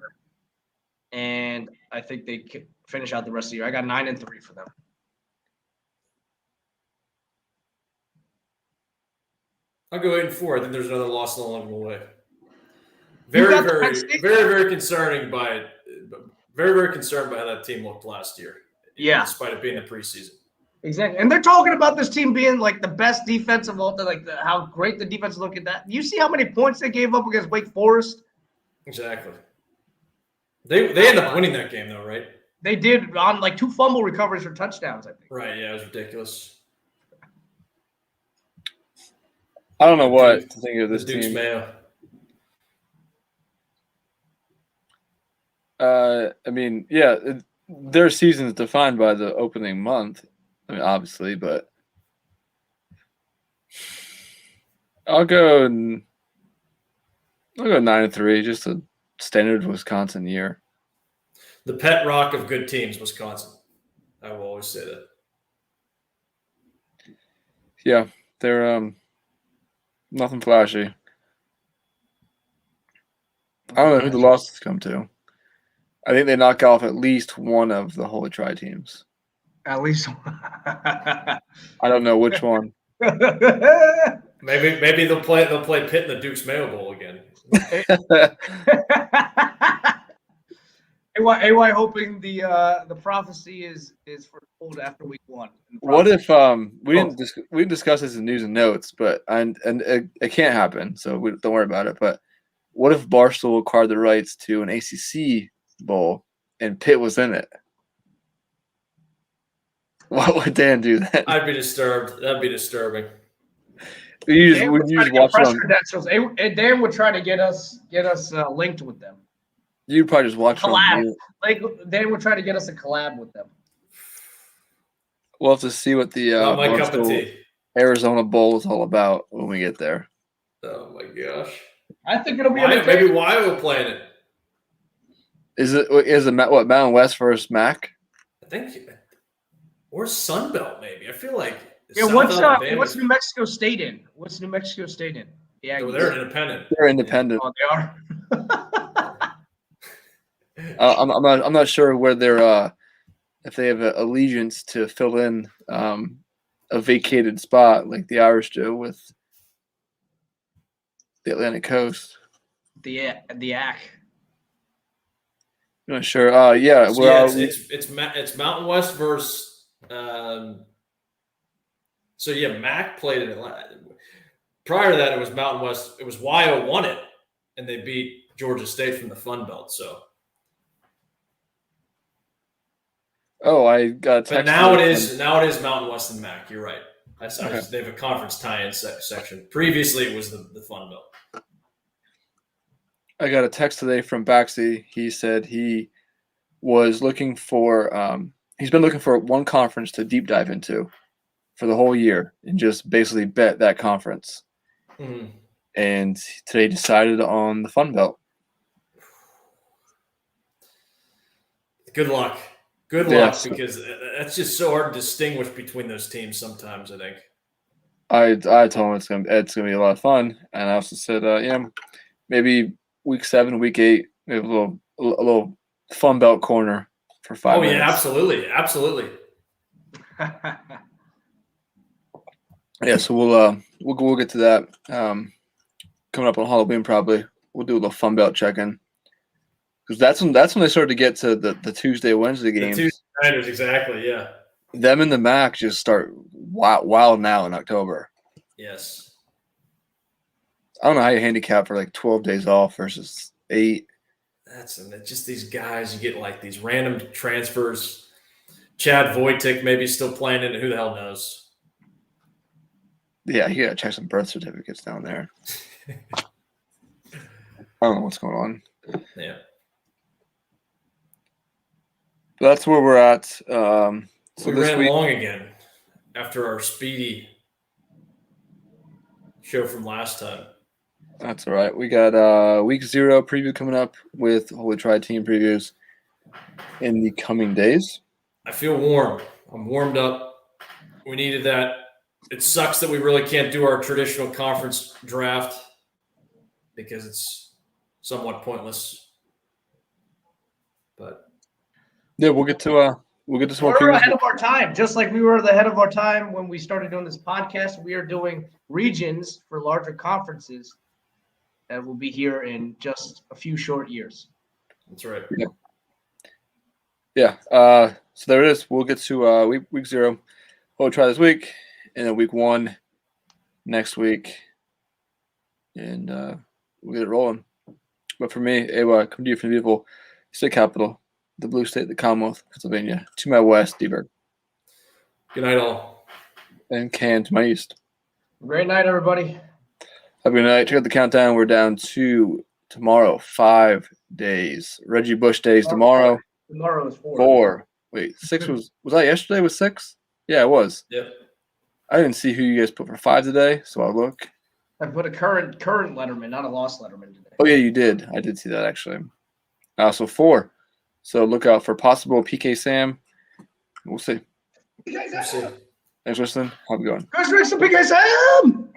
And I think they finish out the rest of the year. I got 9-3 for them. I'll go 8-4. I think there's another loss along the way. Very concerning very concerned by how that team looked last year. Yeah. Despite it being the preseason. Exactly. And they're talking about this team being like the best defense of all, how great the defense look at that. You see how many points they gave up against Wake Forest? Exactly. They ended up winning that game though, right? They did on like 2 fumble recoveries for touchdowns, I think. Right, yeah, it was ridiculous. I don't know what to think of this Dukes team. Mayo. I mean, yeah, their season is defined by the opening month. I mean, obviously, but I'll go 9-3, just a standard Wisconsin year. The pet rock of good teams, Wisconsin. I will always say that. Yeah, they're nothing flashy. I don't know who the losses come to. I think they knock off at least one of the Holy Tri teams. At least I don't know which one. Maybe they'll play Pitt in the Dukes Mayo Bowl again. AY hoping the prophecy is fulfilled after week 1. What if we didn't discuss this in news and notes, but it can't happen, so don't worry about it. But what if Barstool acquired the rights to an ACC bowl and Pitt was in it? What would Dan do then? I'd be disturbed. That'd be disturbing. You just watch it on. Credentials. Dan would try to get us linked with them. You'd probably just watch collab. Dan would try to get us a collab with them. We'll have to see what the my cup of tea. Arizona Bowl is all about when we get there. Oh my gosh! I think it'll be maybe Wyo's playing it. Is it Mountain West versus MAC? I think, or Sunbelt maybe. I feel like. Yeah, what's New Mexico State in? What's New Mexico State in? Yeah, they're independent. They're independent. Oh, they are. I'm not sure where their if they have an allegiance to fill in a vacated spot like the Irish do with the Atlantic Coast. The AC. I'm not sure. Yeah, So well, it's Mountain West versus. So yeah, Mac played in Atlanta. Prior to that, it was Mountain West. It was YO won it, and they beat Georgia State from the Fun Belt. So, I got a text. but now it is Mountain West and Mac. You're right. Okay. They have a conference tie-in section. Previously, it was the Fun Belt. I got a text today from Baxi. He said he was looking for. He's been looking for one conference to deep dive into for the whole year and just basically bet that conference. Mm-hmm. And today decided on the Fun Belt. Good luck. Good luck, because that's just so hard to distinguish between those teams sometimes, I think. I told him it's gonna be a lot of fun, and I also said, maybe week 7, week 8, maybe a little Fun Belt corner for 5 minutes. Yeah, absolutely. Yeah, so we'll get to that coming up on Halloween probably. We'll do a little Fun Belt check-in because that's when they started to get to the Tuesday, Wednesday games. The Tuesday nighters, exactly. Yeah. Them and the MAC just start wild now in October. Yes. I don't know how you handicap for like 12 days off versus 8. It's just these guys. You get like these random transfers. Chad Wojcik maybe still playing in it. Who the hell knows? Yeah, you gotta check some birth certificates down there. I don't know what's going on. Yeah. But that's where we're at. So we ran long again after our speedy show from last time. That's all right. We got week 0 preview coming up with Holy Try team previews in the coming days. I feel warm. I'm warmed up. We needed that. It sucks that we really can't do our traditional conference draft because it's somewhat pointless. But yeah, we'll get to some more We're previews. ahead of our time, just like we were ahead of our time when we started doing this podcast. We are doing regions for larger conferences that will be here in just a few short years. That's right. Yeah. So there it is. We'll get to week 0. We'll try this week, and then week 1 next week, and we'll get it rolling. But for me, AY, come to you from the beautiful state capital, the blue state, the Commonwealth, Pennsylvania. To my west, D-Berg. Good night, all. And Can to my east. Great night, everybody. Have a good night. Check out the countdown. We're down to tomorrow, 5 days. Reggie Bush days tomorrow. Tomorrow is 4. 4. Wait, 6 was that yesterday? Was 6? Yeah, it was. Yep. I didn't see who you guys put for 5 today, so I'll look. I put a current Letterman, not a lost Letterman today. Oh yeah, you did. I did see that actually. So 4. So look out for possible PK Sam. We'll see. We'll see. Thanks for listening. Have a good one. Chris Rickson, PK Sam!